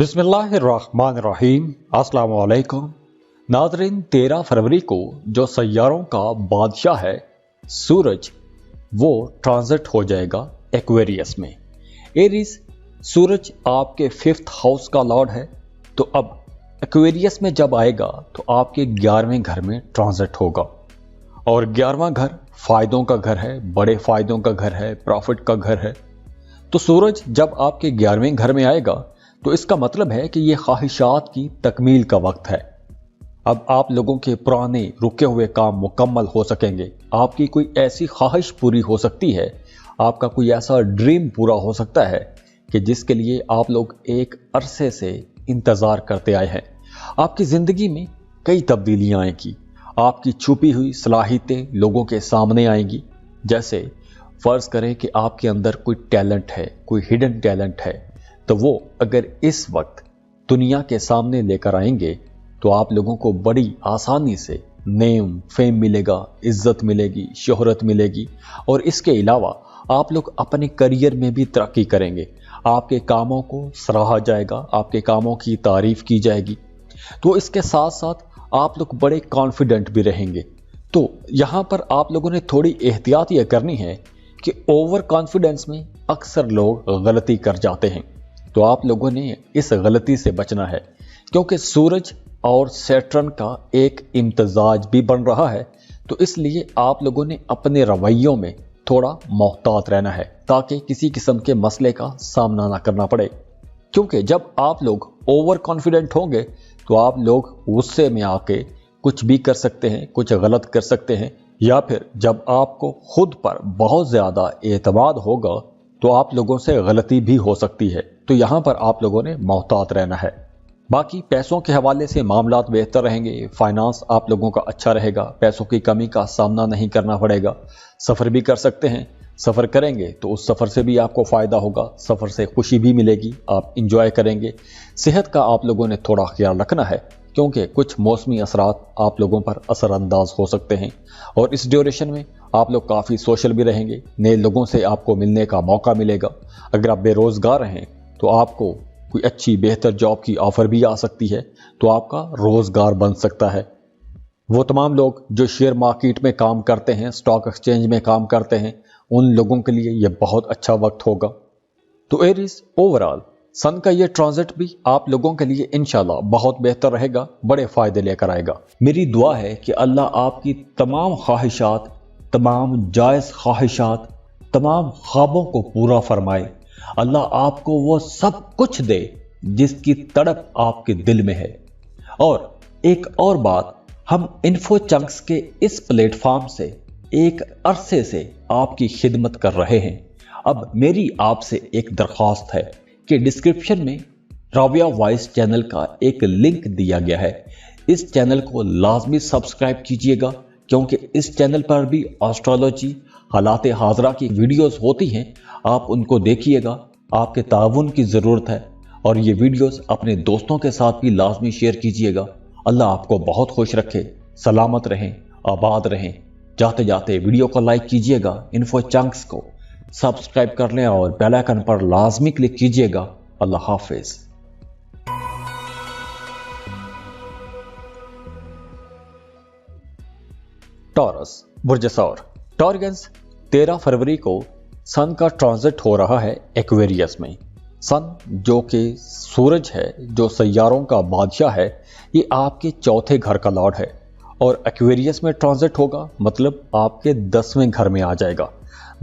बिस्मिल्लाहिर्रहमानिर्रहीम। अस्सलाम वालेकुम नाज़रीन। 13 फरवरी को जो सैयारों का बादशाह है सूरज, वो ट्रांजिट हो जाएगा एक्वेरियस में। एरीज, सूरज आपके 5th हाउस का लॉर्ड है, तो अब एक्वेरियस में जब आएगा तो आपके 11वें घर में ट्रांजिट होगा। और 11वां घर फायदों का घर है, बड़े फायदों का घर है, प्रॉफिट का घर है। तो सूरज जब आपके 11वें घर में आएगा तो इसका मतलब है कि ये ख्वाहिशात की तकमील का वक्त है। अब आप लोगों के पुराने रुके हुए काम मुकम्मल हो सकेंगे। आपकी कोई ऐसी ख्वाहिश पूरी हो सकती है, आपका कोई ऐसा ड्रीम पूरा हो सकता है कि जिसके लिए आप लोग एक अरसे से इंतज़ार करते आए हैं। आपकी ज़िंदगी में कई तब्दीलियाँ आएंगी, आपकी छुपी हुई सलाहियतें लोगों के सामने आएंगी। जैसे फ़र्ज़ करें कि आपके अंदर कोई टैलेंट है, कोई हिडन टैलेंट है, तो वो अगर इस वक्त दुनिया के सामने लेकर आएंगे तो आप लोगों को बड़ी आसानी से नेम फेम मिलेगा, इज्जत मिलेगी, शोहरत मिलेगी। और इसके अलावा आप लोग अपने करियर में भी तरक्की करेंगे। आपके कामों को सराहा जाएगा, आपके कामों की तारीफ की जाएगी। तो इसके साथ साथ आप लोग बड़े कॉन्फिडेंट भी रहेंगे। तो यहाँ पर आप लोगों ने थोड़ी एहतियात यह करनी है कि ओवर कॉन्फिडेंस में अक्सर लोग गलती कर जाते हैं। तो आप लोगों ने इस गलती से बचना है, क्योंकि सूरज और सैटर्न का एक इम्तजाज भी बन रहा है। तो इसलिए आप लोगों ने अपने रवैयों में थोड़ा मोहतात रहना है, ताकि किसी किस्म के मसले का सामना ना करना पड़े। क्योंकि जब आप लोग ओवर कॉन्फिडेंट होंगे तो आप लोग गुस्से में आके कुछ भी कर सकते हैं, कुछ गलत कर सकते हैं। या फिर जब आपको खुद पर बहुत ज़्यादा एतमाद होगा तो आप लोगों से गलती भी हो सकती है। तो यहाँ पर आप लोगों ने मोहतात रहना है। बाकी पैसों के हवाले से मामलात बेहतर रहेंगे, फाइनेंस आप लोगों का अच्छा रहेगा, पैसों की कमी का सामना नहीं करना पड़ेगा। सफ़र भी कर सकते हैं, सफ़र करेंगे तो उस सफ़र से भी आपको फ़ायदा होगा, सफ़र से खुशी भी मिलेगी, आप इंजॉय करेंगे। सेहत का आप लोगों ने थोड़ा ख्याल रखना है, क्योंकि कुछ मौसमी असरात आप लोगों पर असरअंदाज हो सकते हैं। और इस ड्यूरेशन में आप लोग काफ़ी सोशल भी रहेंगे, नए लोगों से आपको मिलने का मौका मिलेगा। अगर आप बेरोज़गार हैं तो आपको कोई अच्छी बेहतर जॉब की ऑफ़र भी आ सकती है, तो आपका रोज़गार बन सकता है। वो तमाम लोग जो शेयर मार्केट में काम करते हैं, स्टॉक एक्सचेंज में काम करते हैं, उन लोगों के लिए यह बहुत अच्छा वक्त होगा। तो एरीज, ओवरऑल सन का ये ट्रांजिट भी आप लोगों के लिए इंशाल्लाह बहुत बेहतर रहेगा, बड़े फ़ायदे लेकर आएगा। मेरी दुआ है कि अल्लाह आपकी तमाम ख्वाहिशात, तमाम जायज़ ख्वाहिशात, तमाम ख्वाबों को पूरा फरमाए। अल्लाह आपको वो सब कुछ दे जिसकी तड़प आपके दिल में है। और एक और बात, हम इन्फो चंक्स के इस प्लेटफॉर्म से एक अरसे से आपकी खिदमत कर रहे हैं। अब मेरी आपसे एक दरख्वास्त है कि डिस्क्रिप्शन में राबिया वॉइस चैनल का एक लिंक दिया गया है। इस चैनल को लाजमी सब्सक्राइब कीजिएगा, क्योंकि इस चैनल पर भी एस्ट्रोलॉजी, हालात हाजरा की वीडियोस होती हैं। आप उनको देखिएगा, आपके ताउन की ज़रूरत है। और ये वीडियोस अपने दोस्तों के साथ भी लाजमी शेयर कीजिएगा। अल्लाह आपको बहुत खुश रखे, सलामत रहें, आबाद रहें। जाते जाते वीडियो को लाइक कीजिएगा, इन्फो चंक्स को सब्सक्राइब कर लें और बेल आइकन पर लाजमी क्लिक कीजिएगा। अल्लाह हाफिज। टॉरस, बुर्ज सौर। टॉरियंस, 13 फरवरी को सन का ट्रांजिट हो रहा है एक्वेरियस में। सन जो कि सूरज है, जो सैयारों का बादशाह है, ये आपके 4थे घर का लॉर्ड है। और एक्वेरियस में ट्रांजिट होगा मतलब आपके 10वें घर में आ जाएगा।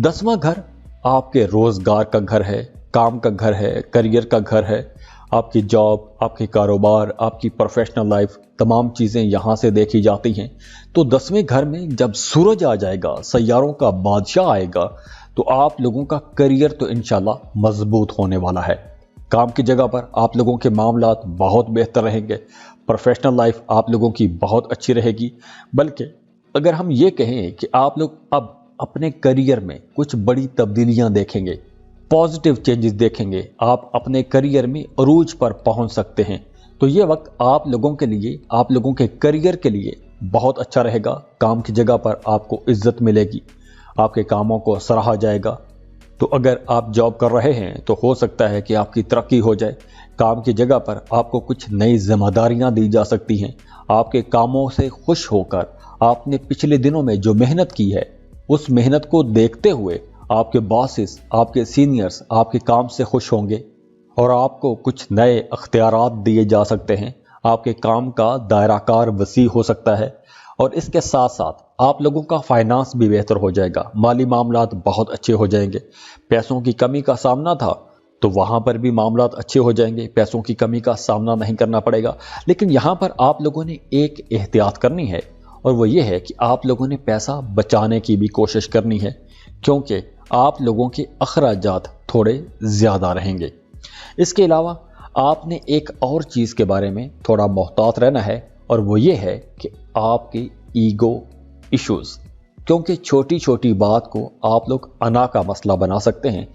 10वां घर आपके रोज़गार का घर है, काम का घर है, करियर का घर है। आपकी जॉब, आपके कारोबार, आपकी प्रोफेशनल लाइफ, तमाम चीज़ें यहाँ से देखी जाती हैं। तो 10वें घर में जब सूरज आ जाएगा, सैयारों का बादशाह आएगा, तो आप लोगों का करियर तो इंशाल्लाह मजबूत होने वाला है। काम की जगह पर आप लोगों के मामलात बहुत बेहतर रहेंगे, प्रोफेशनल लाइफ आप लोगों की बहुत अच्छी रहेगी। बल्कि अगर हम ये कहें कि आप लोग अब अपने करियर में कुछ बड़ी तब्दीलियां देखेंगे, पॉजिटिव चेंजेस देखेंगे, आप अपने करियर में अरूज पर पहुंच सकते हैं। तो ये वक्त आप लोगों के लिए, आप लोगों के करियर के लिए बहुत अच्छा रहेगा। काम की जगह पर आपको इज्जत मिलेगी, आपके कामों को सराहा जाएगा। तो अगर आप जॉब कर रहे हैं तो हो सकता है कि आपकी तरक्की हो जाए, काम की जगह पर आपको कुछ नई जिम्मेदारियां दी जा सकती हैं। आपके कामों से खुश होकर आपने पिछले दिनों में जो मेहनत की है, उस मेहनत को देखते हुए आपके बॉसेस, आपके सीनियर्स आपके काम से खुश होंगे और आपको कुछ नए अख्तियारात दिए जा सकते हैं। आपके काम का दायराकार वसी हो सकता है और इसके साथ साथ आप लोगों का फाइनेंस भी बेहतर हो जाएगा। माली मामलात बहुत अच्छे हो जाएंगे। पैसों की कमी का सामना था तो वहां पर भी मामलात अच्छे हो जाएंगे, पैसों की कमी का सामना नहीं करना पड़ेगा। लेकिन यहां पर आप लोगों ने एक एहतियात करनी है और वो ये है कि आप लोगों ने पैसा बचाने की भी कोशिश करनी है, क्योंकि आप लोगों के अखराजात थोड़े ज्यादा रहेंगे। इसके अलावा आपने एक और चीज के बारे में थोड़ा मोहतात रहना है और वो ये है कि आपके ईगो इश्यूज, क्योंकि छोटी छोटी बात को आप लोग अना का मसला बना सकते हैं।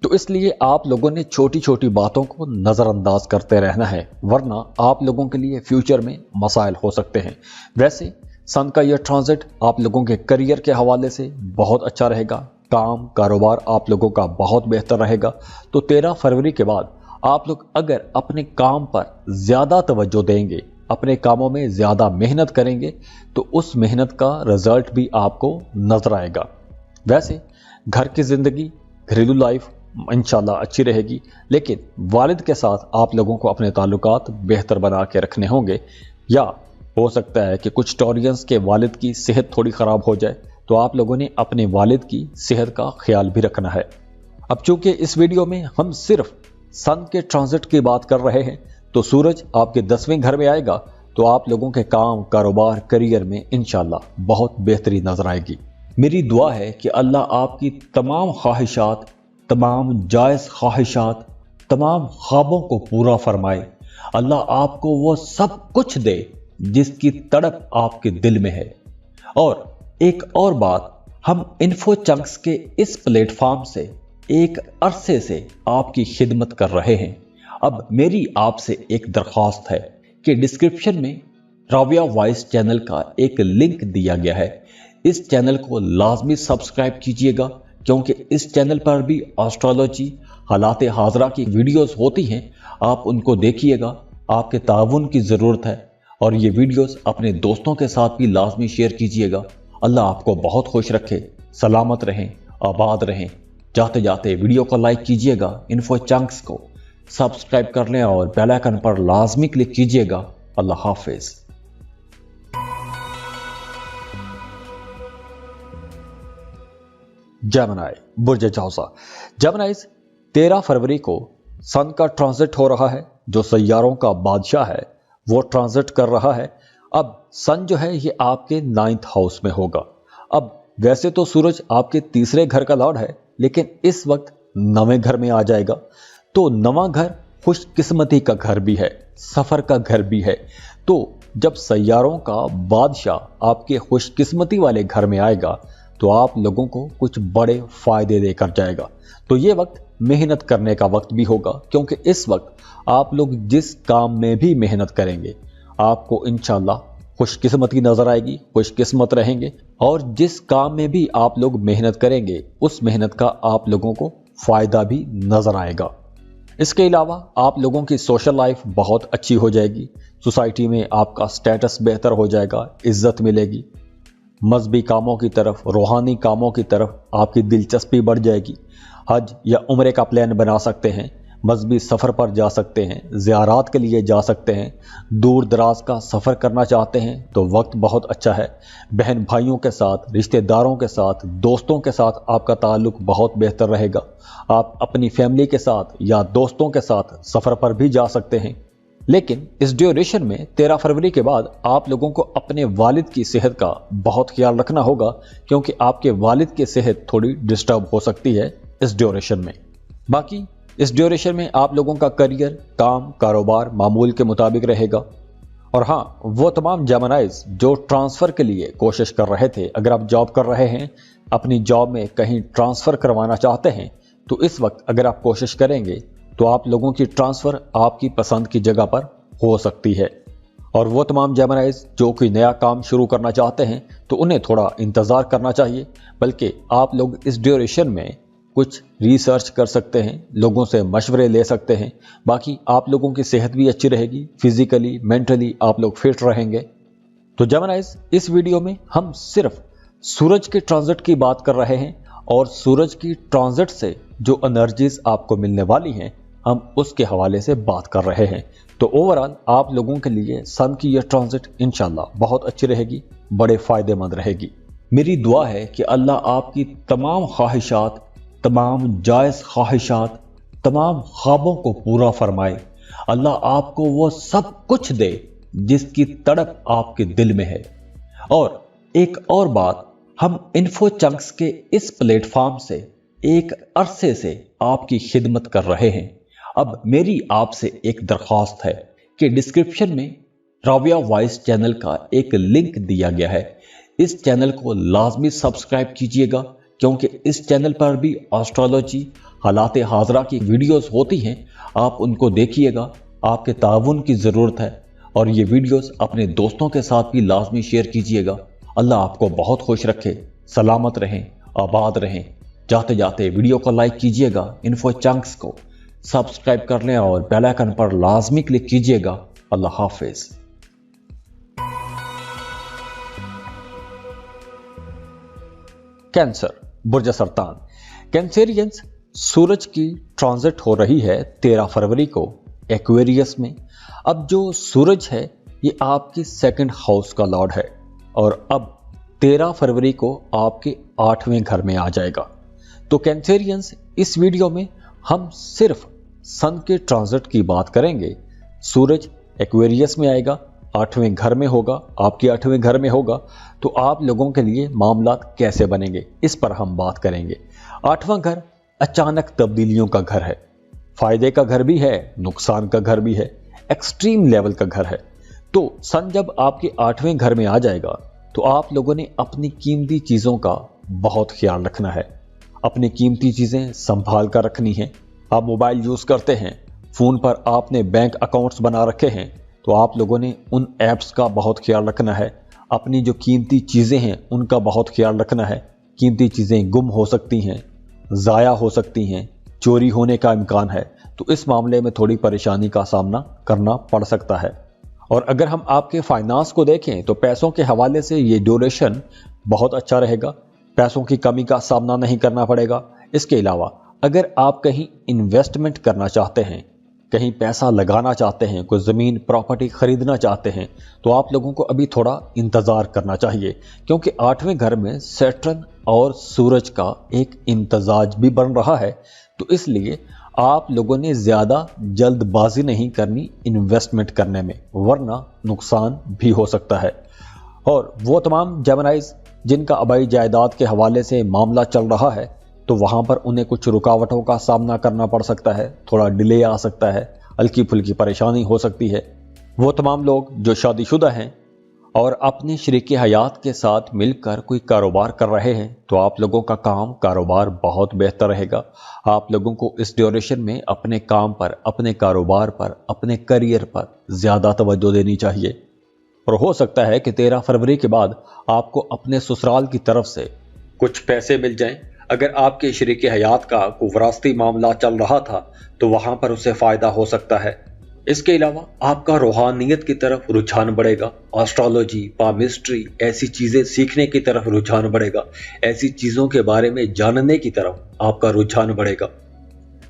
तो इसलिए आप लोगों ने छोटी छोटी बातों को नजरअंदाज करते रहना है, वरना आप लोगों के लिए फ्यूचर में मसाइल हो सकते हैं। वैसे सन का यह ट्रांजिट आप लोगों के करियर के हवाले से बहुत अच्छा रहेगा। काम कारोबार आप लोगों का बहुत बेहतर रहेगा। तो 13 फरवरी के बाद आप लोग अगर अपने काम पर ज्यादा तवज्जो देंगे, अपने कामों में ज्यादा मेहनत करेंगे, तो उस मेहनत का रिजल्ट भी आपको नजर आएगा। वैसे घर की जिंदगी, घरेलू लाइफ इंशाल्लाह अच्छी रहेगी, लेकिन वालिद के साथ आप लोगों को अपने ताल्लुकात बेहतर बना के रखने होंगे। या हो सकता है कि कुछ टॉरियंस के वालिद की सेहत थोड़ी खराब हो जाए, तो आप लोगों ने अपने वालिद की सेहत का ख्याल भी रखना है। अब चूंकि इस वीडियो में हम सिर्फ सन के ट्रांजिट की बात कर रहे हैं, तो सूरज आपके 10वें घर में आएगा तो आप लोगों के काम कारोबार करियर में इंशाल्लाह बहुत बेहतरी नजर आएगी। मेरी दुआ है कि अल्लाह आपकी तमाम ख्वाहिशात, तमाम जायज ख्वाहिशात, तमाम ख्वाबों को पूरा फरमाए। अल्लाह आपको वो सब कुछ दे जिसकी तड़प आपके दिल में है। और एक और बात, हम इन्फो चंक्स के इस प्लेटफॉर्म से एक अरसे से आपकी खिदमत कर रहे हैं। अब मेरी आपसे एक दरख्वास्त है कि डिस्क्रिप्शन में राबिया वॉइस चैनल का एक लिंक दिया गया है। इस चैनल को लाजमी सब्सक्राइब कीजिएगा, क्योंकि इस चैनल पर भी एस्ट्रोलॉजी, हालात हाजरा की वीडियोस होती हैं। आप उनको देखिएगा, आपके ताउन की ज़रूरत है और ये वीडियोस अपने दोस्तों के साथ भी लाजमी शेयर कीजिएगा। अल्लाह आपको बहुत खुश रखे, सलामत रहें, आबाद रहें। जाते जाते वीडियो को लाइक कीजिएगा, इन्फो चंक्स को सब्सक्राइब कर लें और बेल आइकन पर लाजमी क्लिक कीजिएगा। अल्लाह हाफिज। जेमिनी, बुर्ज जौसा। जेमिनीज, 13 फरवरी को सन का ट्रांजिट हो रहा है, जो सैयारों का बादशाह है वो ट्रांजिट कर रहा है। अब सन जो है ये आपके 9th हाउस में होगा। अब वैसे तो सूरज आपके 3रे घर का लॉर्ड है, लेकिन इस वक्त 9वें घर में आ जाएगा। तो 9वां घर खुशकिस्मती का घर भी है, सफर का घर भी है। तो जब सैयारों का बादशाह आपके खुशकिस्मती वाले घर में आएगा तो आप लोगों को कुछ बड़े फायदे देकर जाएगा। तो ये वक्त मेहनत करने का वक्त भी होगा, क्योंकि इस वक्त आप लोग जिस काम में भी मेहनत करेंगे आपको इंशाल्लाह खुशकिस्मती नजर आएगी, खुशकिस्मत रहेंगे। और जिस काम में भी आप लोग मेहनत करेंगे उस मेहनत का आप लोगों को फायदा भी नजर आएगा। इसके अलावा आप लोगों की सोशल लाइफ बहुत अच्छी हो जाएगी। सोसाइटी में आपका स्टेटस बेहतर हो जाएगा, इज्जत मिलेगी। मजहबी कामों की तरफ, रूहानी कामों की तरफ आपकी दिलचस्पी बढ़ जाएगी। हज या उम्रे का प्लान बना सकते हैं, मजहबी सफ़र पर जा सकते हैं, ज़ियारात के लिए जा सकते हैं। दूर दराज का सफ़र करना चाहते हैं तो वक्त बहुत अच्छा है। बहन भाइयों के साथ, रिश्तेदारों के साथ, दोस्तों के साथ आपका ताल्लुक बहुत बेहतर रहेगा। आप अपनी फैमिली के साथ या दोस्तों के साथ सफ़र पर भी जा सकते हैं। लेकिन इस ड्यूरेशन में 13 फरवरी के बाद आप लोगों को अपने वालिद की सेहत का बहुत ख्याल रखना होगा, क्योंकि आपके वालिद की सेहत थोड़ी डिस्टर्ब हो सकती है इस ड्यूरेशन में। बाकी इस ड्यूरेशन में आप लोगों का करियर, काम, कारोबार मामूल के मुताबिक रहेगा। और हाँ, वो तमाम जेमिनीज जो ट्रांसफ़र के लिए कोशिश कर रहे थे, अगर आप जॉब कर रहे हैं, अपनी जॉब में कहीं ट्रांसफ़र करवाना चाहते हैं, तो इस वक्त अगर आप कोशिश करेंगे तो आप लोगों की ट्रांसफ़र आपकी पसंद की जगह पर हो सकती है। और वो तमाम जेमिनीज जो कोई नया काम शुरू करना चाहते हैं तो उन्हें थोड़ा इंतज़ार करना चाहिए, बल्कि आप लोग इस ड्यूरेशन में कुछ रिसर्च कर सकते हैं, लोगों से मशवरे ले सकते हैं। बाकी आप लोगों की सेहत भी अच्छी रहेगी, फिजिकली मेंटली आप लोग फिट रहेंगे। तो जेमिनाइज, इस वीडियो में हम सिर्फ सूरज के ट्रांजिट की बात कर रहे हैं और सूरज की ट्रांजिट से जो एनर्जीज आपको मिलने वाली हैं हम उसके हवाले से बात कर रहे हैं। तो ओवरऑल आप लोगों के लिए सन की यह ट्रांजिट इंशाल्लाह बहुत अच्छी रहेगी, बड़े फायदेमंद रहेगी। मेरी दुआ है कि अल्लाह आपकी तमाम ख्वाहिशात, तमाम जायज़ ख्वाहिशात, तमाम ख्वाबों को पूरा फरमाए। अल्लाह आपको वो सब कुछ दे जिसकी तड़प आपके दिल में है। और एक और बात, हम इन्फो चंक्स के इस प्लेटफॉर्म से एक अरसे से आपकी खिदमत कर रहे हैं। अब मेरी आपसे एक दरख्वास्त है कि डिस्क्रिप्शन में राविया वॉइस चैनल का एक लिंक दिया गया है। इस चैनल को लाजमी सब्सक्राइब कीजिएगा, क्योंकि इस चैनल पर भी एस्ट्रोलॉजी, हालात हाजरा की वीडियोस होती हैं। आप उनको देखिएगा, आपके ताउन की ज़रूरत है। और ये वीडियोस अपने दोस्तों के साथ भी लाजमी शेयर कीजिएगा। अल्लाह आपको बहुत खुश रखे, सलामत रहें, आबाद रहें। जाते जाते वीडियो को लाइक कीजिएगा, इन्फो चंक्स को सब्सक्राइब कर लें और बेल आइकन पर लाजमी क्लिक कीजिएगा। अल्लाह हाफिज। कैंसर, बुर्ज सरतान। कैंसेरियंस, सूरज की ट्रांजिट हो रही है 13 फरवरी को एक्वेरियस में। अब जो सूरज है ये आपके सेकंड हाउस का लॉर्ड है और अब 13 फरवरी को आपके 8वें घर में आ जाएगा। तो कैंसेरियंस, इस वीडियो में हम सिर्फ सन के ट्रांजिट की बात करेंगे। सूरज एक्वेरियस में आएगा, 8वें घर में होगा, आपके 8वें घर में होगा। तो आप लोगों के लिए मामलात कैसे बनेंगे इस पर हम बात करेंगे। 8वां घर अचानक तब्दीलियों का घर है, फायदे का घर भी है, नुकसान का घर भी है, एक्सट्रीम लेवल का घर है। तो सन जब आपके 8वें घर में आ जाएगा तो आप लोगों ने अपनी कीमती चीज़ों का बहुत ख्याल रखना है। अपनी कीमती चीज़ें संभाल कर रखनी है। आप मोबाइल यूज़ करते हैं, फ़ोन पर आपने बैंक अकाउंट्स बना रखे हैं, तो आप लोगों ने उन ऐप्स का बहुत ख्याल रखना है। अपनी जो कीमती चीज़ें हैं उनका बहुत ख्याल रखना है। कीमती चीज़ें गुम हो सकती हैं, ज़ाया हो सकती हैं, चोरी होने का इम्कान है। तो इस मामले में थोड़ी परेशानी का सामना करना पड़ सकता है। और अगर हम आपके फाइनेंस को देखें तो पैसों के हवाले से ये ड्यूरेशन बहुत अच्छा रहेगा, पैसों की कमी का सामना नहीं करना पड़ेगा। इसके अलावा अगर आप कहीं इन्वेस्टमेंट करना चाहते हैं, कहीं पैसा लगाना चाहते हैं, कोई ज़मीन प्रॉपर्टी खरीदना चाहते हैं, तो आप लोगों को अभी थोड़ा इंतज़ार करना चाहिए, क्योंकि 8वें घर में सैटर्न और सूरज का एक इम्तजाज भी बन रहा है। तो इसलिए आप लोगों ने ज़्यादा जल्दबाजी नहीं करनी इन्वेस्टमेंट करने में, वरना नुकसान भी हो सकता है। और वो तमाम जेमिनाइज जिनका आबाई जायदाद के हवाले से मामला चल रहा है, तो वहाँ पर उन्हें कुछ रुकावटों का सामना करना पड़ सकता है, थोड़ा डिले आ सकता है, हल्की फुल्की परेशानी हो सकती है। वो तमाम लोग जो शादीशुदा हैं और अपने शरीक हयात के साथ मिलकर कोई कारोबार कर रहे हैं, तो आप लोगों का कारोबार बहुत बेहतर रहेगा। आप लोगों को इस ड्यूरेशन में अपने काम पर, अपने कारोबार पर, अपने करियर पर ज़्यादा तवज्जो देनी चाहिए। और हो सकता है कि 13 फरवरी के बाद आपको अपने ससुराल की तरफ से कुछ पैसे मिल जाएं। अगर आपके शरीक हयात का कोई विरासती मामला चल रहा था तो वहां पर उससे फायदा हो सकता है। इसके अलावा आपका रूहानियत की तरफ रुझान बढ़ेगा, एस्ट्रोलॉजी, पामिस्ट्री, ऐसी चीजें सीखने की तरफ रुझान बढ़ेगा, ऐसी चीजों के बारे में जानने की तरफ आपका रुझान बढ़ेगा।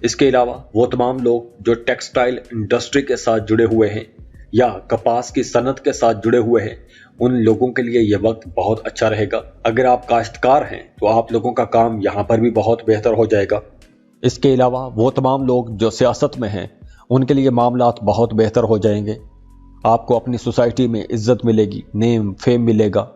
इसके अलावा वो तमाम लोग जो टेक्सटाइल इंडस्ट्री के साथ जुड़े हुए हैं या कपास की सनत के साथ जुड़े हुए हैं, उन लोगों के लिए यह वक्त बहुत अच्छा रहेगा। अगर आप काश्तकार हैं तो आप लोगों का काम यहाँ पर भी बहुत बेहतर हो जाएगा। इसके अलावा वो तमाम लोग जो सियासत में हैं उनके लिए मामलात बहुत बेहतर हो जाएंगे। आपको अपनी सोसाइटी में इज्जत मिलेगी, नेम फेम मिलेगा।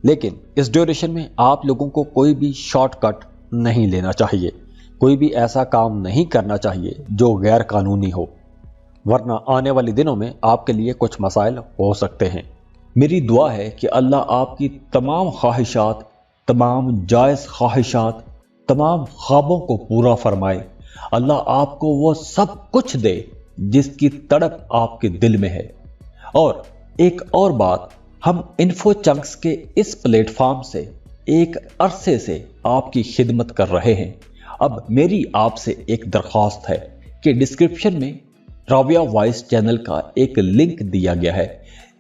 लेकिन इस ड्यूरेशन में आप लोगों को कोई भी शॉर्टकट नहीं लेना चाहिए, कोई भी ऐसा काम नहीं करना चाहिए जो गैर कानूनी हो, वरना आने वाले दिनों में आपके लिए कुछ मसाइल हो सकते हैं। मेरी दुआ है कि अल्लाह आपकी तमाम ख्वाहिशात, तमाम जायज़ ख्वाहिशात, तमाम ख्वाबों को पूरा फरमाए। अल्लाह आपको वो सब कुछ दे जिसकी तड़प आपके दिल में है। और एक और बात, हम इन्फो चंक्स के इस प्लेटफॉर्म से एक अरसे से आपकी खिदमत कर रहे हैं। अब मेरी आपसे एक दरख्वास्त है कि डिस्क्रिप्शन में राबिया वॉइस चैनल का एक लिंक दिया गया है।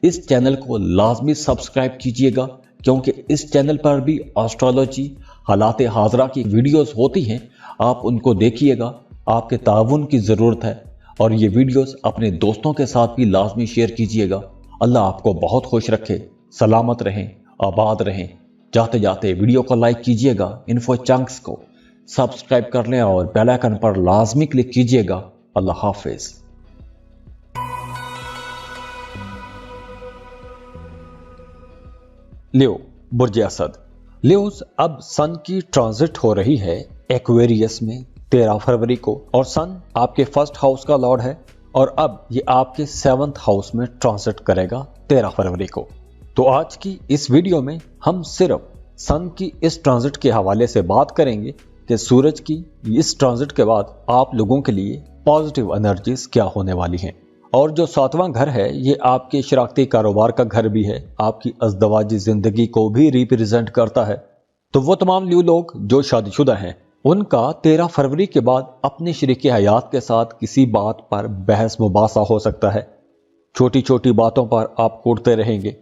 इस चैनल को लाजमी सब्सक्राइब कीजिएगा, क्योंकि इस चैनल पर भी एस्ट्रोलॉजी, हालात हाजरा की वीडियोस होती हैं। आप उनको देखिएगा, आपके ताउन की ज़रूरत है। और ये वीडियोस अपने दोस्तों के साथ भी लाजमी शेयर कीजिएगा। अल्लाह आपको बहुत खुश रखे, सलामत रहें, आबाद रहें। जाते जाते वीडियो को लाइक कीजिएगा, इन्फो चंक्स को सब्सक्राइब कर लें और बेल आइकन पर लाजमी क्लिक कीजिएगा। अल्लाह हाफिज। लियो, बुर्ज असद। लियोस, अब सन की ट्रांजिट हो रही है एक्वेरियस में 13 फरवरी को, और सन आपके फर्स्ट हाउस का लॉर्ड है और अब ये आपके 7th हाउस में ट्रांजिट करेगा 13 फरवरी को। तो आज की इस वीडियो में हम सिर्फ सन की इस ट्रांजिट के हवाले से बात करेंगे कि सूरज की इस ट्रांजिट के बाद आप लोगों के लिए पॉजिटिव एनर्जीज क्या होने वाली हैं। और जो 7वां घर है ये आपके शराकती कारोबार का घर भी है, आपकी अज़दवाजी जिंदगी को भी रिप्रेजेंट करता है। तो वो तमाम लियो लोग जो शादीशुदा हैं, उनका 13 फरवरी के बाद अपने शरीके हयात के साथ किसी बात पर बहस मुबासा हो सकता है। छोटी छोटी बातों पर आप कूटते रहेंगे।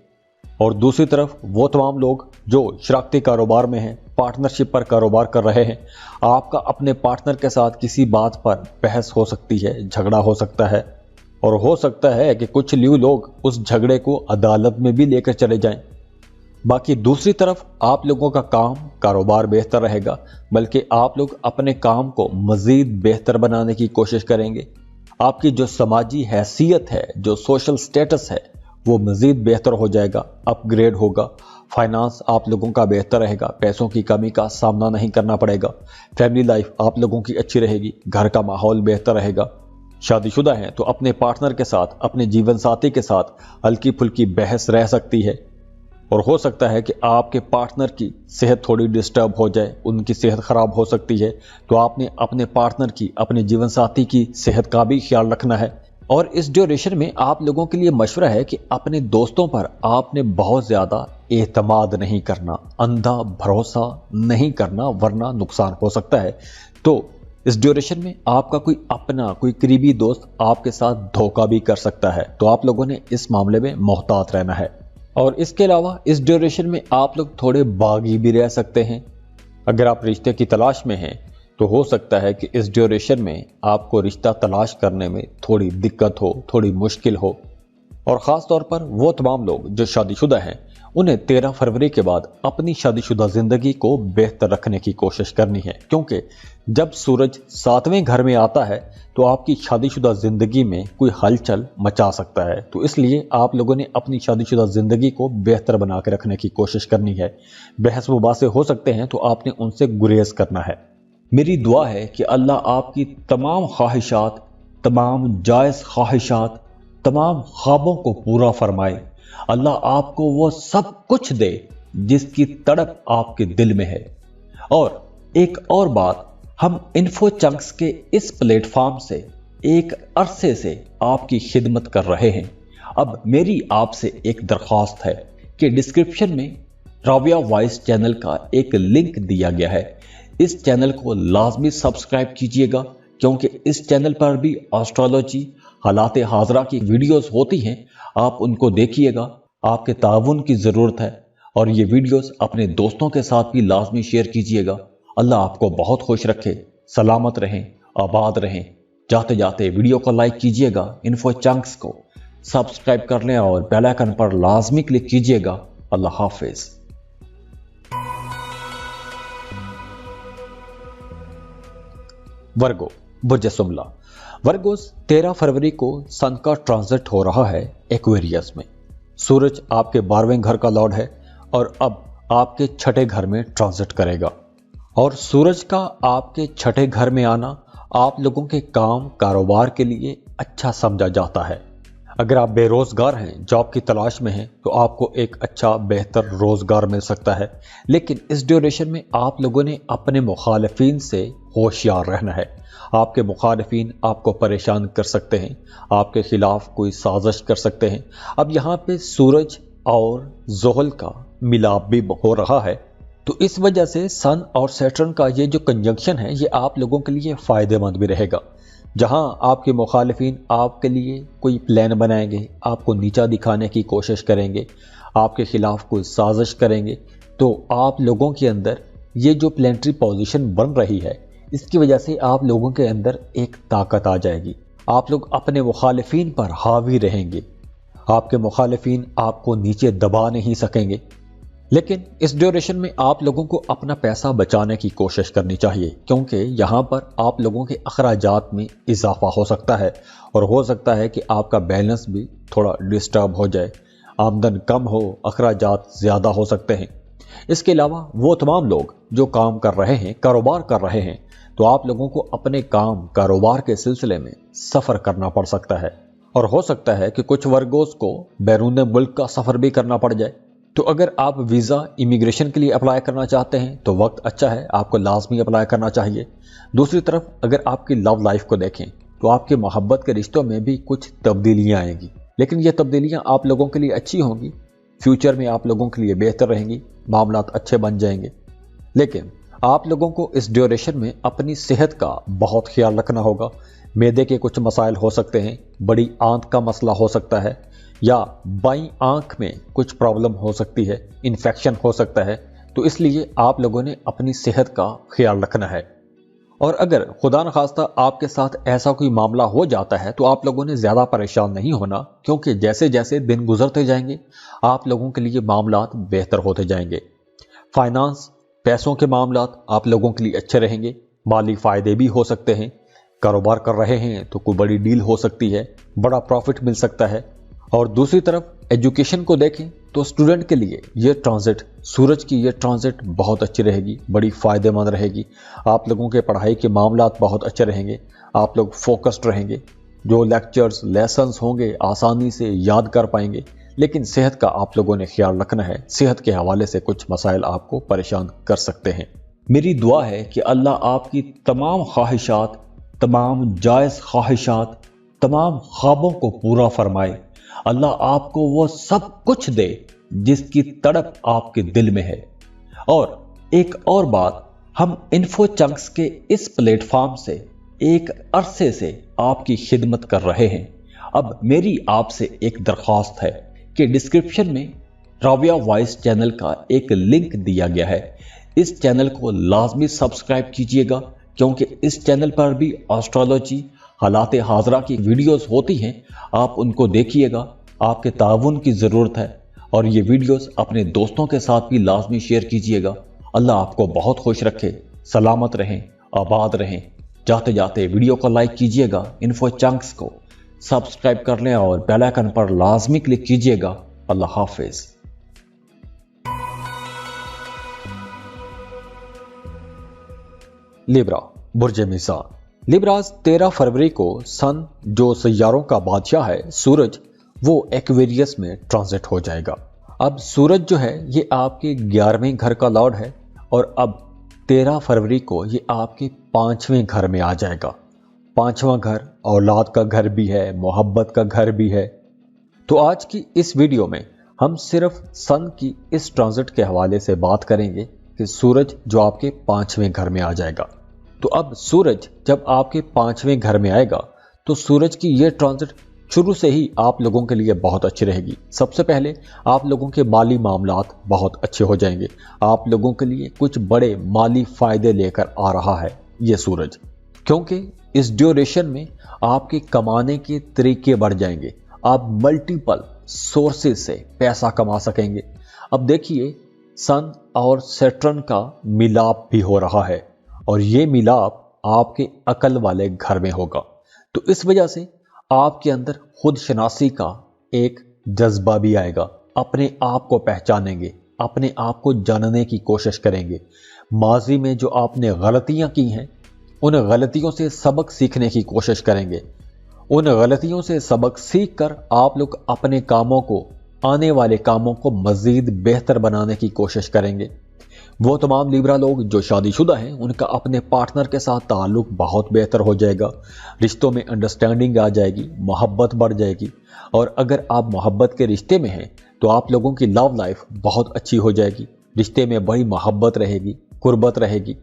और दूसरी तरफ वो तमाम लोग जो शराकती कारोबार में हैं, पार्टनरशिप पर कारोबार कर रहे हैं, आपका अपने पार्टनर के साथ किसी बात पर बहस हो सकती है, झगड़ा हो सकता है। और हो सकता है कि कुछ लियो लोग उस झगड़े को अदालत में भी लेकर चले जाएं। बाकी दूसरी तरफ आप लोगों का काम कारोबार बेहतर रहेगा, बल्कि आप लोग अपने काम को मजीद बेहतर बनाने की कोशिश करेंगे। आपकी जो समाजी हैसियत है, जो सोशल स्टेटस है, वो मजीद बेहतर हो जाएगा, अपग्रेड होगा। फाइनेंस आप लोगों का बेहतर रहेगा, पैसों की कमी का सामना नहीं करना पड़ेगा। फैमिली लाइफ आप लोगों की अच्छी रहेगी, घर का माहौल बेहतर रहेगा। शादीशुदा हैं तो अपने पार्टनर के साथ, अपने जीवन साथी के साथ हल्की फुल्की बहस रह सकती है। और हो सकता है कि आपके पार्टनर की सेहत थोड़ी डिस्टर्ब हो जाए, उनकी सेहत खराब हो सकती है। तो आपने अपने पार्टनर की, अपने जीवन साथी की सेहत का भी ख्याल रखना है। और इस ड्यूरेशन में आप लोगों के लिए मशवरा है कि अपने दोस्तों पर आपने बहुत ज्यादा एतमाद नहीं करना, अंधा भरोसा नहीं करना, वरना नुकसान हो सकता है। तो इस ड्यूरेशन में आपका कोई अपना, कोई करीबी दोस्त आपके साथ धोखा भी कर सकता है। तो आप लोगों ने इस मामले में मोहतात रहना है। और इसके अलावा इस ड्यूरेशन में आप लोग थोड़े बागी भी रह सकते हैं। अगर आप रिश्ते की तलाश में हैं तो हो सकता है कि इस ड्यूरेशन में आपको रिश्ता तलाश करने में थोड़ी दिक्कत हो, थोड़ी मुश्किल हो। और ख़ास तौर पर वो तमाम लोग जो शादीशुदा हैं, उन्हें 13 फरवरी के बाद अपनी शादीशुदा ज़िंदगी को बेहतर रखने की कोशिश करनी है, क्योंकि जब सूरज 7वें घर में आता है तो आपकी शादीशुदा ज़िंदगी में कोई हलचल मचा सकता है। तो इसलिए आप लोगों ने अपनी शादीशुदा ज़िंदगी को बेहतर बना के रखने की कोशिश करनी है। बहस मुबासे हो सकते हैं तो आपने उनसे गुरेज करना है। मेरी दुआ है कि अल्लाह आपकी तमाम ख्वाहिशात, तमाम जायज़ ख्वाहिशात, तमाम ख्वाबों को पूरा फरमाए। अल्लाह आपको वो सब कुछ दे जिसकी तड़प आपके दिल में है। और एक और बात, हम इन्फो चंक्स के इस प्लेटफॉर्म से एक अरसे से आपकी खिदमत कर रहे हैं। अब मेरी आपसे एक दरख्वास्त है कि डिस्क्रिप्शन में राबिया वॉइस चैनल का एक लिंक दिया गया है। इस चैनल को लाजमी सब्सक्राइब कीजिएगा, क्योंकि इस चैनल पर भी एस्ट्रोलॉजी, हालात हाजरा की वीडियोस होती हैं। आप उनको देखिएगा, आपके ताउन की ज़रूरत है। और ये वीडियोस अपने दोस्तों के साथ भी लाजमी शेयर कीजिएगा। अल्लाह आपको बहुत खुश रखे, सलामत रहें, आबाद रहें। जाते जाते वीडियो को लाइक कीजिएगा, इन्फो चंक्स को सब्सक्राइब कर लें और बेल आइकन पर लाजमी क्लिक कीजिएगा। अल्लाह हाफिज। वर्गो, बुर्ज सुमला। वर्गोस, 13 फरवरी को सन का ट्रांजिट हो रहा है एक्वेरियस में। सूरज आपके 12वें घर का लॉर्ड है और अब आपके 6ठे घर में ट्रांजिट करेगा। और सूरज का आपके 6ठे घर में आना आप लोगों के काम कारोबार के लिए अच्छा समझा जाता है। अगर आप बेरोजगार हैं, जॉब की तलाश में हैं, तो आपको एक अच्छा बेहतर रोजगार मिल सकता है। लेकिन इस ड्यूरेशन में आप लोगों ने अपने मुखालिफिन से होशियार रहना है। आपके मुखालिफिन आपको परेशान कर सकते हैं, आपके खिलाफ कोई साजिश कर सकते हैं। अब यहाँ पे सूरज और ज़ोहल का मिलाप भी हो रहा है। تو اس وجہ سے سن اور سیٹرن کا یہ جو کنجنکشن ہے یہ آپ لوگوں کے لیے فائدہ مند بھی رہے گا۔ جہاں آپ کے مخالفین آپ کے لیے کوئی پلان بنائیں گے، آپ کو نیچا دکھانے کی کوشش کریں گے، آپ کے خلاف کوئی سازش کریں گے، تو آپ لوگوں کے اندر یہ جو پلانٹری پوزیشن بن رہی ہے اس کی وجہ سے آپ لوگوں کے اندر ایک طاقت آ جائے گی۔ آپ لوگ اپنے مخالفین پر حاوی رہیں گے، آپ کے مخالفین آپ کو نیچے دبا نہیں سکیں گے۔ لیکن اس ڈیوریشن میں آپ لوگوں کو اپنا پیسہ بچانے کی کوشش کرنی چاہیے، کیونکہ یہاں پر آپ لوگوں کے اخراجات میں اضافہ ہو سکتا ہے، اور ہو سکتا ہے کہ آپ کا بیلنس بھی تھوڑا ڈسٹرب ہو جائے، آمدن کم ہو، اخراجات زیادہ ہو سکتے ہیں۔ اس کے علاوہ وہ تمام لوگ جو کام کر رہے ہیں، کاروبار کر رہے ہیں، تو آپ لوگوں کو اپنے کام کاروبار کے سلسلے میں سفر کرنا پڑ سکتا ہے، اور ہو سکتا ہے کہ کچھ ورگوز کو بیرون ملک کا سفر بھی کرنا پڑ جائے۔ تو اگر آپ ویزا امیگریشن کے لیے اپلائی کرنا چاہتے ہیں تو وقت اچھا ہے، آپ کو لازمی اپلائی کرنا چاہیے۔ دوسری طرف اگر آپ کی لو لائف کو دیکھیں تو آپ کے محبت کے رشتوں میں بھی کچھ تبدیلیاں آئیں گی، لیکن یہ تبدیلیاں آپ لوگوں کے لیے اچھی ہوں گی، فیوچر میں آپ لوگوں کے لیے بہتر رہیں گی، معاملات اچھے بن جائیں گے۔ لیکن آپ لوگوں کو اس ڈیوریشن میں اپنی صحت کا بہت خیال رکھنا ہوگا۔ معدے کے کچھ مسائل ہو سکتے ہیں، بڑی آنت کا مسئلہ ہو سکتا ہے، یا بائیں آنکھ میں کچھ پرابلم ہو سکتی ہے، انفیکشن ہو سکتا ہے، تو اس لیے آپ لوگوں نے اپنی صحت کا خیال رکھنا ہے۔ اور اگر خدا نخواستہ آپ کے ساتھ ایسا کوئی معاملہ ہو جاتا ہے تو آپ لوگوں نے زیادہ پریشان نہیں ہونا، کیونکہ جیسے جیسے دن گزرتے جائیں گے آپ لوگوں کے لیے معاملات بہتر ہوتے جائیں گے۔ فائنانس، پیسوں کے معاملات آپ لوگوں کے لیے اچھے رہیں گے، مالی فائدے بھی ہو سکتے ہیں، کاروبار کر رہے ہیں تو کوئی بڑی ڈیل ہو سکتی ہے، بڑا پروفٹ مل سکتا ہے۔ اور دوسری طرف ایجوکیشن کو دیکھیں تو اسٹوڈنٹ کے لیے یہ ٹرانزٹ، سورج کی یہ ٹرانزٹ بہت اچھی رہے گی، بڑی فائدہ مند رہے گی۔ آپ لوگوں کے پڑھائی کے معاملات بہت اچھے رہیں گے، آپ لوگ فوکسڈ رہیں گے، جو لیکچرز، لیسنز ہوں گے آسانی سے یاد کر پائیں گے۔ لیکن صحت کا آپ لوگوں نے خیال رکھنا ہے، صحت کے حوالے سے کچھ مسائل آپ کو پریشان کر سکتے ہیں۔ میری دعا ہے کہ اللہ آپ کی تمام خواہشات، تمام جائز خواہشات، تمام خوابوں کو پورا فرمائے۔ اللہ آپ کو وہ سب کچھ دے جس کی تڑپ آپ کے دل میں ہے۔ اور ایک اور بات، ہم انفو چنکس کے اس پلیٹ فارم سے ایک عرصے سے آپ کی خدمت کر رہے ہیں۔ اب میری آپ سے ایک درخواست ہے کہ ڈسکرپشن میں راویہ وائس چینل کا ایک لنک دیا گیا ہے، اس چینل کو لازمی سبسکرائب کیجئے گا، کیونکہ اس چینل پر بھی ایسٹرولوجی، حالات حاضرہ کی ویڈیوز ہوتی ہیں، آپ ان کو دیکھیے گا۔ آپ کے تعاون کی ضرورت ہے، اور یہ ویڈیوز اپنے دوستوں کے ساتھ بھی لازمی شیئر کیجئے گا۔ اللہ آپ کو بہت خوش رکھے، سلامت رہیں، آباد رہیں۔ جاتے جاتے ویڈیو کو لائک کیجئے گا، انفو چنکس کو سبسکرائب کر لیں اور بیل آئیکن پر لازمی کلک کیجئے گا۔ اللہ حافظ۔ لیبرا، برج میزان۔ لیبراز 13 فروری کو سن، جو سیاروں کا بادشاہ ہے، سورج، وہ ایکویریس میں ٹرانزٹ ہو جائے گا۔ اب سورج جو ہے یہ آپ کے 11ویں گھر کا لارڈ ہے، اور اب 13 فروری کو یہ آپ کے 5ویں گھر میں آ جائے گا۔ 5واں گھر اولاد کا گھر بھی ہے، محبت کا گھر بھی ہے۔ تو آج کی اس ویڈیو میں ہم صرف سن کی اس ٹرانزٹ کے حوالے سے بات کریں گے کہ سورج جو آپ کے 5ویں گھر میں آ جائے گا۔ تو اب سورج جب آپ کے 5ویں گھر میں آئے گا تو سورج کی یہ ٹرانزٹ شروع سے ہی آپ لوگوں کے لیے بہت اچھی رہے گی۔ سب سے پہلے آپ لوگوں کے مالی معاملات بہت اچھے ہو جائیں گے، آپ لوگوں کے لیے کچھ بڑے مالی فائدے لے کر آ رہا ہے یہ سورج، کیونکہ اس ڈیوریشن میں آپ کے کمانے کے طریقے بڑھ جائیں گے، آپ ملٹیپل سورسز سے پیسہ کما سکیں گے۔ اب دیکھیے سن اور سیٹرن کا ملاپ بھی ہو رہا ہے، اور یہ ملاپ آپ کے عقل والے گھر میں ہوگا، تو اس وجہ سے آپ کے اندر خود شناسی کا ایک جذبہ بھی آئے گا، اپنے آپ کو پہچانیں گے، اپنے آپ کو جاننے کی کوشش کریں گے۔ ماضی میں جو آپ نے غلطیاں کی ہیں ان غلطیوں سے سبق سیکھنے کی کوشش کریں گے، ان غلطیوں سے سبق سیکھ کر آپ لوگ اپنے کاموں کو، آنے والے کاموں کو مزید بہتر بنانے کی کوشش کریں گے۔ وہ تمام لیبرا لوگ جو شادی شدہ ہیں ان کا اپنے پارٹنر کے ساتھ تعلق بہت بہتر ہو جائے گا، رشتوں میں انڈرسٹینڈنگ آ جائے گی، محبت بڑھ جائے گی، اور اگر آپ محبت کے رشتے میں ہیں تو آپ لوگوں کی لو لائف بہت اچھی ہو جائے گی، रिश्ते में बड़ी मोहब्बत रहेगी, कुर्बत रहेगी।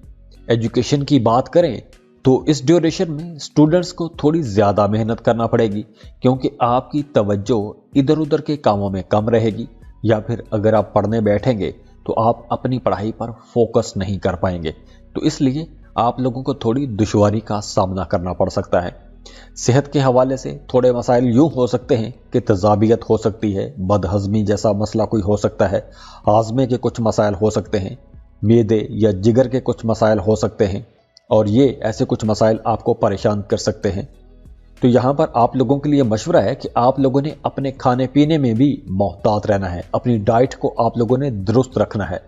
एजुकेशन की बात करें तो इस ड्यूरेशन में स्टूडेंट्स को थोड़ी ज़्यादा मेहनत करना पड़ेगी, क्योंकि आपकी तवज्जो इधर उधर के कामों में कम रहेगी, या फिर अगर आप पढ़ने बैठेंगे तो आप अपनी पढ़ाई पर फोकस नहीं कर पाएंगे। तो इसलिए आप लोगों को थोड़ी दुश्वारी का सामना करना पड़ सकता है। सेहत के हवाले से थोड़े मसाइल यूं हो सकते हैं कि तजाबियत हो सकती है, बदहजमी जैसा मसला कोई हो सकता है, हाजमे के कुछ मसाइल हो सकते हैं, मैदे या जिगर के कुछ मसाइल हो सकते हैं, और ये ऐसे कुछ मसाइल आपको परेशान कर सकते हैं। तो यहाँ पर आप लोगों के लिए मशवरा है कि आप लोगों ने अपने खाने पीने में भी मोहतात रहना है, अपनी डाइट को आप लोगों ने दुरुस्त रखना है।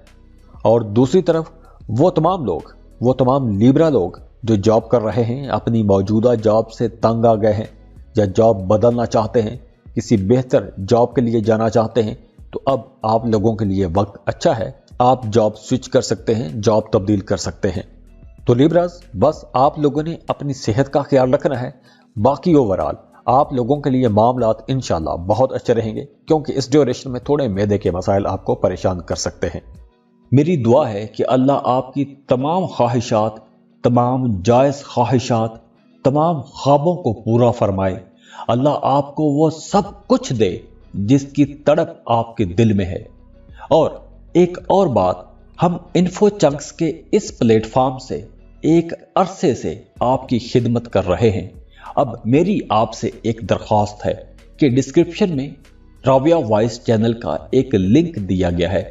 और दूसरी तरफ वो तमाम लीब्रा लोग जो जॉब कर रहे हैं, अपनी मौजूदा जॉब से तंग आ गए हैं या जॉब बदलना चाहते हैं, किसी बेहतर जॉब के लिए जाना चाहते हैं, तो अब आप लोगों के लिए वक्त अच्छा है, आप जॉब स्विच कर सकते हैं, जॉब तब्दील कर सकते हैं। तो लिब्रास, बस आप लोगों ने अपनी सेहत का ख्याल रखना है। बाकी ओवरऑल आप लोगों के लिए मामलात इंशाल्लाह बहुत अच्छे रहेंगे, क्योंकि इस ड्यूरेशन में थोड़े मैदे के मसाइल आपको परेशान कर सकते हैं। मेरी दुआ है कि अल्लाह आपकी तमाम ख्वाहिशात, तमाम जायज़ ख्वाहिशात, तमाम ख्वाबों को पूरा फरमाए। अल्लाह आपको वो सब कुछ दे जिसकी तड़प आपके दिल में है। और एक और बात, हम इन्फो चंक्स के इस प्लेटफॉर्म से एक अरसे से आपकी खिदमत कर रहे हैं। अब मेरी आपसे एक दरख्वास्त है कि डिस्क्रिप्शन में राबिया वॉइस चैनल का एक लिंक दिया गया है।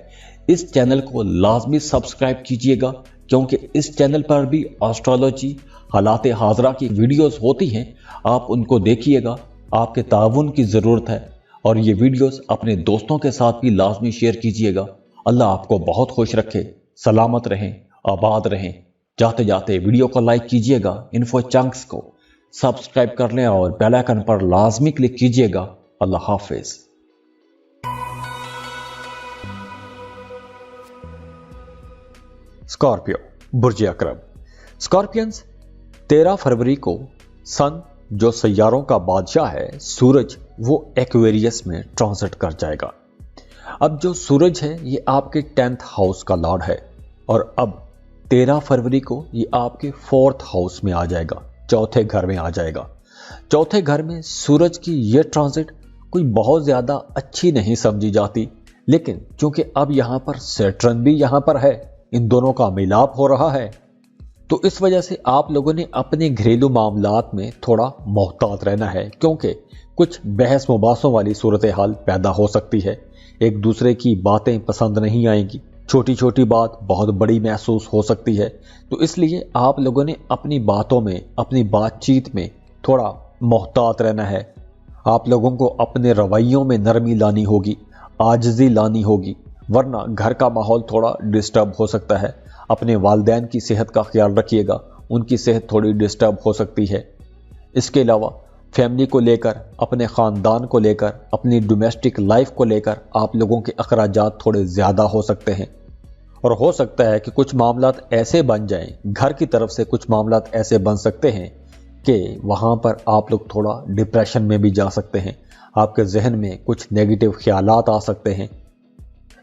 इस चैनल को लाजमी सब्सक्राइब कीजिएगा, क्योंकि इस चैनल पर भी एस्ट्रोलॉजी, हालात हाजरा की वीडियोस होती हैं। आप उनको देखिएगा, आपके ताउन की ज़रूरत है। और ये वीडियोस अपने दोस्तों के साथ भी लाजमी शेयर कीजिएगा। अल्लाह आपको बहुत खुश रखे, सलामत रहें, आबाद रहें। जाते जाते वीडियो को लाइक कीजिएगा, इन्फो चंक्स को सब्सक्राइब कर लें और बेल आइकन पर लाजमी क्लिक कीजिएगा। अल्लाह हाफिज। स्कॉर्पियो, बुर्ज अकरम। स्कॉर्पियंस, 13 फरवरी को सन, जो सैयारों का बादशाह है, सूरज, वो एक्वेरियस में ट्रांजिट कर जाएगा। अब जो सूरज है ये आपके 10th हाउस का लॉर्ड है, और अब 13 फरवरी को ये आपके 4th हाउस में आ जाएगा, चौथे घर में आ जाएगा। चौथे घर में सूरज की ये ट्रांजिट कोई बहुत ज्यादा अच्छी नहीं समझी जाती, लेकिन चूंकि अब यहां पर सैटर्न भी यहां पर है, इन दोनों का मिलाप हो रहा है, तो इस वजह से आप लोगों ने अपने घरेलू मामलात में थोड़ा मोहतात रहना है, क्योंकि कुछ बहस मुबासों वाली सूरत हाल पैदा हो सकती है। एक दूसरे की बातें पसंद नहीं आएंगी, छोटी छोटी बात बहुत बड़ी महसूस हो सकती है। तो इसलिए आप लोगों ने अपनी बातों में, अपनी बातचीत में थोड़ा मोहतात रहना है। आप लोगों को अपने रवैयों में नरमी लानी होगी, आजिज़ी लानी होगी, वरना घर का माहौल थोड़ा डिस्टर्ब हो सकता है। अपने वालिदैन की सेहत का ख्याल रखिएगा, उनकी सेहत थोड़ी डिस्टर्ब हो सकती है। इसके अलावा फैमिली को लेकर, अपने ख़ानदान को लेकर, अपनी डोमेस्टिक लाइफ को लेकर आप लोगों के अखराजात थोड़े ज़्यादा हो सकते हैं, और हो सकता है कि कुछ मामलात ऐसे बन जाएं, घर की तरफ से कुछ मामलात ऐसे बन सकते हैं कि वहाँ पर आप लोग थोड़ा डिप्रेशन में भी जा सकते हैं। आपके जहन में कुछ नेगेटिव ख्यालात आ सकते हैं।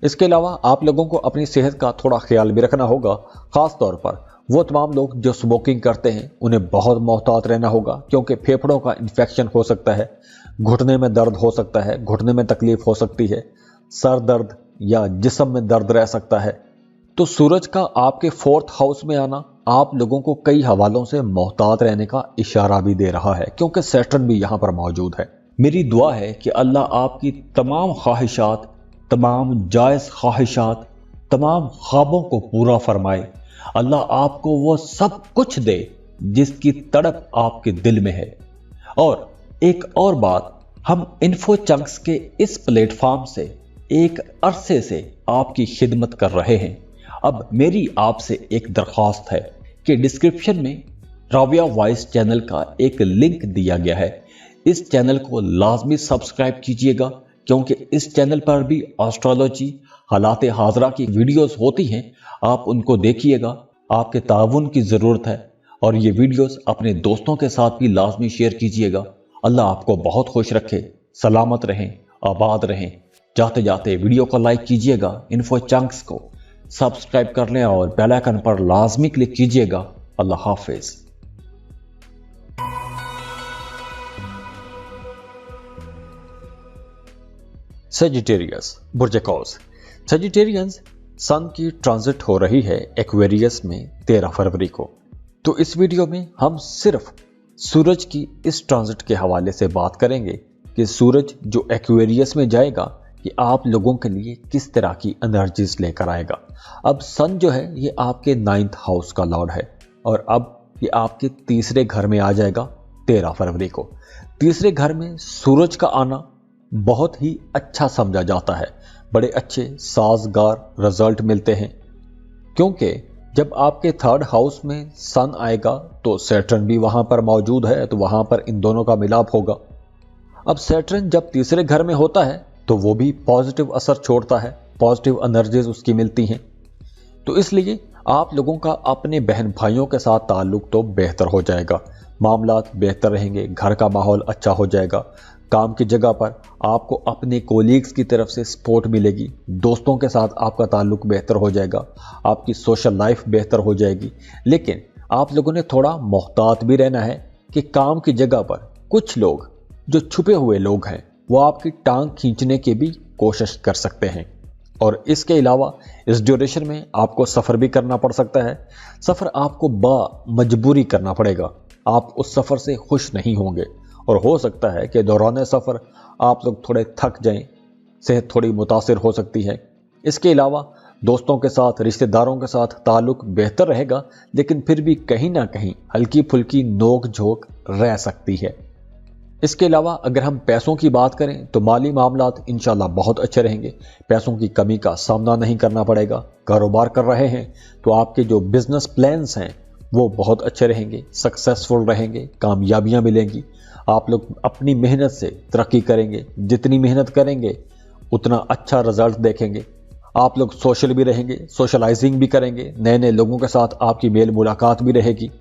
इसके अलावा आप लोगों को अपनी सेहत का थोड़ा ख्याल भी रखना होगा। ख़ास तौर पर वो तमाम लोग जो स्मोकिंग करते हैं, उन्हें बहुत मोहतात रहना होगा, क्योंकि फेफड़ों का इन्फेक्शन हो सकता है, घुटने में दर्द हो सकता है, घुटने में तकलीफ हो सकती है, सर दर्द या जिस्म में दर्द रह सकता है। तो सूरज का आपके 4th हाउस में आना आप लोगों को कई हवालों से मोहतात रहने का इशारा भी दे रहा है, क्योंकि सैटर्न भी यहाँ पर मौजूद है। मेरी दुआ है कि अल्लाह आपकी तमाम ख्वाहिशात, तमाम जायज़ ख्वाहिशात, तमाम ख्वाबों को पूरा फरमाए। अल्लाह आपको वो सब कुछ दे जिसकी तड़प आपके दिल में है। और एक और बात, हम इन्फो चंक्स के इस प्लेटफॉर्म से एक अरसे से आपकी खिदमत कर रहे हैं। अब मेरी आपसे एक दरख्वास्त है कि डिस्क्रिप्शन में राबिया वॉइस चैनल का एक लिंक दिया गया है। इस चैनल को लाजमी सब्सक्राइब कीजिएगा, क्योंकि इस चैनल पर भी एस्ट्रोलॉजी, हालात हाजरा की वीडियोस होती हैं। आप उनको देखिएगा, आपके ताउन की ज़रूरत है। और ये वीडियोस अपने दोस्तों के साथ भी लाजमी शेयर कीजिएगा। अल्लाह आपको बहुत खुश रखे, सलामत रहें, आबाद रहें। जाते जाते वीडियो को लाइक कीजिएगा, इन्फो चंक्स को सब्सक्राइब कर लें और बेल आइकन पर लाजमी क्लिक कीजिएगा। अल्लाह हाफिज। सेजिटेरियस बुर्ज कौस। सेजिटेरियंस सन की ट्रांजिट हो रही है एक्वेरियस में 13 फरवरी को। तो इस वीडियो में हम सिर्फ सूरज की इस ट्रांजिट के हवाले से बात करेंगे कि सूरज जो एक्वेरियस में जाएगा ये आप लोगों के लिए किस तरह की एनर्जीज लेकर आएगा। अब सन जो है ये आपके 9th हाउस का लॉर्ड है और अब ये आपके तीसरे घर में आ जाएगा 13 फरवरी को। तीसरे घर में सूरज का आना बहुत ही अच्छा समझा जाता है, बड़े अच्छे साजगार रिजल्ट मिलते हैं, क्योंकि जब आपके 3rd हाउस में सन आएगा तो सैटर्न भी वहां पर मौजूद है, तो वहां पर इन दोनों का मिलाप होगा। अब सैटर्न जब तीसरे घर में होता है तो वो भी पॉजिटिव असर छोड़ता है, पॉजिटिव एनर्जीज उसकी मिलती हैं। तो इसलिए आप लोगों का अपने बहन भाइयों के साथ ताल्लुक तो बेहतर हो जाएगा, मामलात बेहतर रहेंगे, घर का माहौल अच्छा हो जाएगा, काम की जगह पर आपको अपने कोलीग्स की तरफ से सपोर्ट मिलेगी, दोस्तों के साथ आपका ताल्लुक बेहतर हो जाएगा, आपकी सोशल लाइफ बेहतर हो जाएगी। लेकिन आप लोगों ने थोड़ा मोहतात भी रहना है कि काम की जगह पर कुछ लोग जो छुपे हुए लोग हैं वो आपकी टांग खींचने की भी कोशिश कर सकते हैं। और इसके अलावा इस ड्यूरेशन में आपको सफ़र भी करना पड़ सकता है। सफ़र आपको मजबूरी करना पड़ेगा, आप उस सफ़र से खुश नहीं होंगे और हो सकता है कि दौरान सफ़र आप लोग थोड़े थक जाएं, सेहत थोड़ी मुतासिर हो सकती है। इसके अलावा दोस्तों के साथ, रिश्तेदारों के साथ ताल्लुक बेहतर रहेगा, लेकिन फिर भी कहीं ना कहीं हल्की फुल्की नोक झोंक रह सकती है। इसके अलावा अगर हम पैसों की बात करें तो माली मामलात इंशाल्लाह बहुत अच्छे रहेंगे, पैसों की कमी का सामना नहीं करना पड़ेगा। कारोबार कर रहे हैं तो आपके जो बिजनेस प्लान्स हैं वो बहुत अच्छे रहेंगे, सक्सेसफुल रहेंगे, कामयाबियां मिलेंगी। आप लोग अपनी मेहनत से तरक्की करेंगे, जितनी मेहनत करेंगे उतना अच्छा रिजल्ट देखेंगे। आप लोग सोशल भी रहेंगे, सोशलाइजिंग भी करेंगे, नए नए लोगों के साथ आपकी मेल मुलाकात भी रहेगी।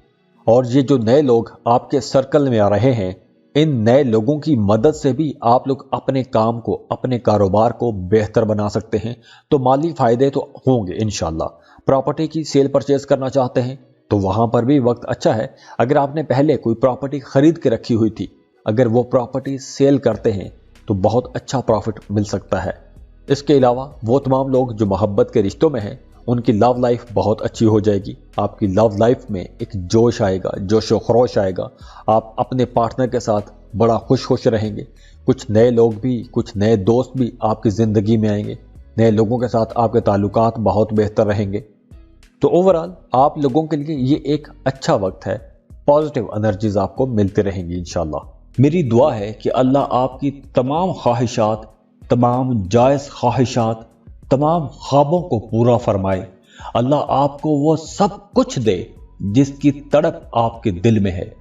और ये जो नए लोग आपके सर्कल में आ रहे हैं, इन नए लोगों की मदद से भी आप लोग अपने काम को, अपने कारोबार को बेहतर बना सकते हैं। तो माली फायदे तो होंगे इंशाल्लाह। प्रॉपर्टी की सेल परचेज करना चाहते हैं तो वहां पर भी वक्त अच्छा है। अगर आपने पहले कोई प्रॉपर्टी खरीद के रखी हुई थी, अगर वो प्रॉपर्टी सेल करते हैं तो बहुत अच्छा प्रॉफिट मिल सकता है। इसके अलावा वो तमाम लोग जो मोहब्बत के रिश्तों में हैं उनकी लव लाइफ बहुत अच्छी हो जाएगी। आपकी लव लाइफ में एक जोश आएगा, जोश व खरोश आएगा। आप अपने पार्टनर के साथ बड़ा खुश रहेंगे। कुछ नए लोग भी, कुछ नए दोस्त भी आपकी ज़िंदगी में आएंगे। नए लोगों के साथ आपके ताल्लुकात बहुत बेहतर रहेंगे। तो ओवरऑल आप लोगों के लिए ये एक अच्छा वक्त है, पॉजिटिव एनर्जीज आपको मिलती रहेंगी इंशाल्लाह। मेरी दुआ है कि अल्लाह आपकी तमाम ख्वाहिशात, तमाम जायज़ ख्वाहिशात, तमाम ख्वाबों को पूरा फरमाए। अल्लाह आपको वो सब कुछ दे जिसकी तड़प आपके दिल में है।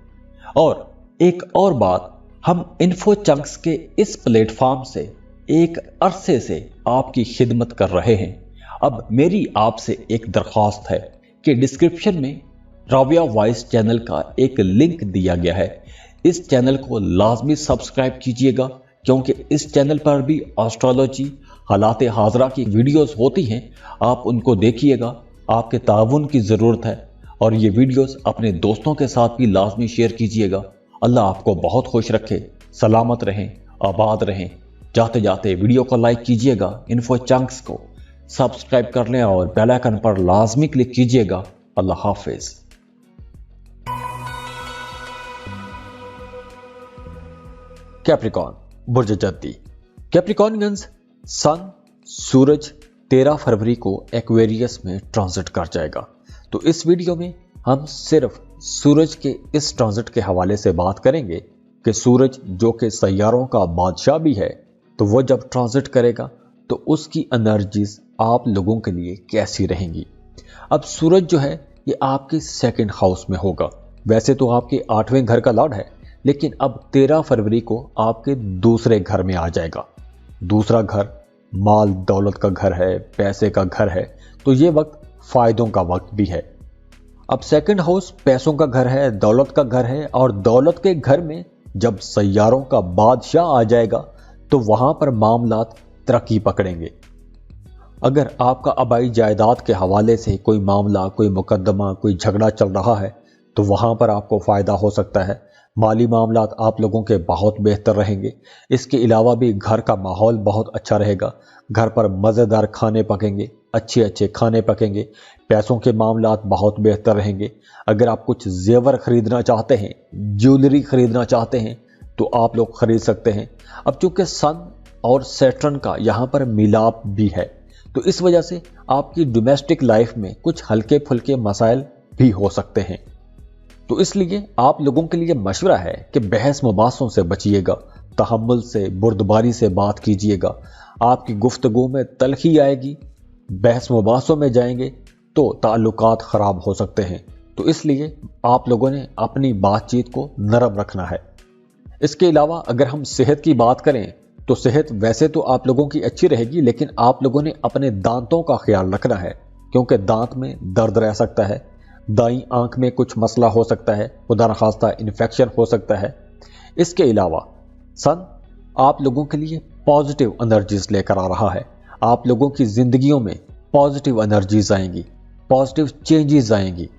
और एक और बात, हम इन्फो चंक्स के इस प्लेटफॉर्म से एक अरसे से आपकी खिदमत कर रहे हैं। अब मेरी आपसे एक दरख्वास्त है कि डिस्क्रिप्शन में राबिया वॉइस चैनल का एक लिंक दिया गया है। इस चैनल को लाजमी सब्सक्राइब कीजिएगा, क्योंकि इस चैनल पर भी एस्ट्रोलॉजी, हालात हाजरा की वीडियोस होती हैं। आप उनको देखिएगा, आपके ताउन की ज़रूरत है। और ये वीडियोस अपने दोस्तों के साथ भी लाजमी शेयर कीजिएगा। अल्लाह आपको बहुत खुश रखे, सलामत रहें, आबाद रहें। जाते जाते वीडियो को लाइक कीजिएगा, इन्फो चंक्स को सब्सक्राइब कर लें और बेल आइकन पर लाजमी क्लिक कीजिएगा। अल्लाह हाफिज। कैप्रिकॉन बुर्ज जद्दी। कैप्रिकॉनियंस सन, सूरज 13 फरवरी को एक्वेरियस में ट्रांजिट कर जाएगा। तो इस वीडियो में हम सिर्फ सूरज के इस ट्रांजिट के हवाले से बात करेंगे कि सूरज जो कि सैयारों का बादशाह भी है, तो वो जब ट्रांजिट करेगा तो उसकी एनर्जीज आप लोगों के लिए कैसी रहेंगी। अब सूरज जो है ये आपके 2nd हाउस में होगा। वैसे तो आपके 8वें घर का लॉर्ड है, लेकिन अब 13 फरवरी को आपके दूसरे घर में आ जाएगा। दूसरा घर माल दौलत का घर है, पैसे का घर है, तो ये वक्त फायदों का वक्त भी है। अब 2nd हाउस पैसों का घर है, दौलत का घर है, और दौलत के घर में जब सैयारों का बादशाह आ जाएगा तो वहां पर मामलात तरक्की पकड़ेंगे। अगर आपका आबाई जायदाद के हवाले से कोई मामला, कोई मुकदमा, कोई झगड़ा चल रहा है तो वहाँ पर आपको फ़ायदा हो सकता है। माली मामलात आप लोगों के बहुत बेहतर रहेंगे। इसके अलावा भी घर का माहौल बहुत अच्छा रहेगा। घर पर मज़ेदार खाने पकेंगे, अच्छे अच्छे खाने पकेंगे। पैसों के मामलात बहुत बेहतर रहेंगे। अगर आप कुछ जेवर खरीदना चाहते हैं, ज्वेलरी खरीदना चाहते हैं तो आप लोग खरीद सकते हैं। अब चूंकि सन और सैटर्न का यहाँ पर मिलाप भी है तो इस वजह से आपकी डोमेस्टिक लाइफ में कुछ हल्के फुल्के मसाइल भी हो सकते हैं। तो इसलिए आप लोगों के लिए मशवरा है कि बहस मुबासों से बचिएगा, तहम्मुल से, बुर्दबारी से बात कीजिएगा। आपकी गुफ्तगू में तलखी आएगी, बहस मुबासों में जाएंगे तो ताल्लुकात ख़राब हो सकते हैं। तो इसलिए आप लोगों ने अपनी बातचीत को नरम रखना है। इसके अलावा अगर हम सेहत की बात करें तो सेहत वैसे तो आप लोगों की अच्छी रहेगी, लेकिन आप लोगों ने अपने दांतों का ख्याल रखना है क्योंकि दांत में दर्द रह सकता है, दाईं आंख में कुछ मसला हो सकता है, खुदा न खास्ता इन्फेक्शन हो सकता है। इसके अलावा सन आप लोगों के लिए पॉजिटिव एनर्जीज लेकर आ रहा है। आप लोगों की जिंदगियों में पॉजिटिव एनर्जीज आएंगी, पॉजिटिव चेंजेस आएंगी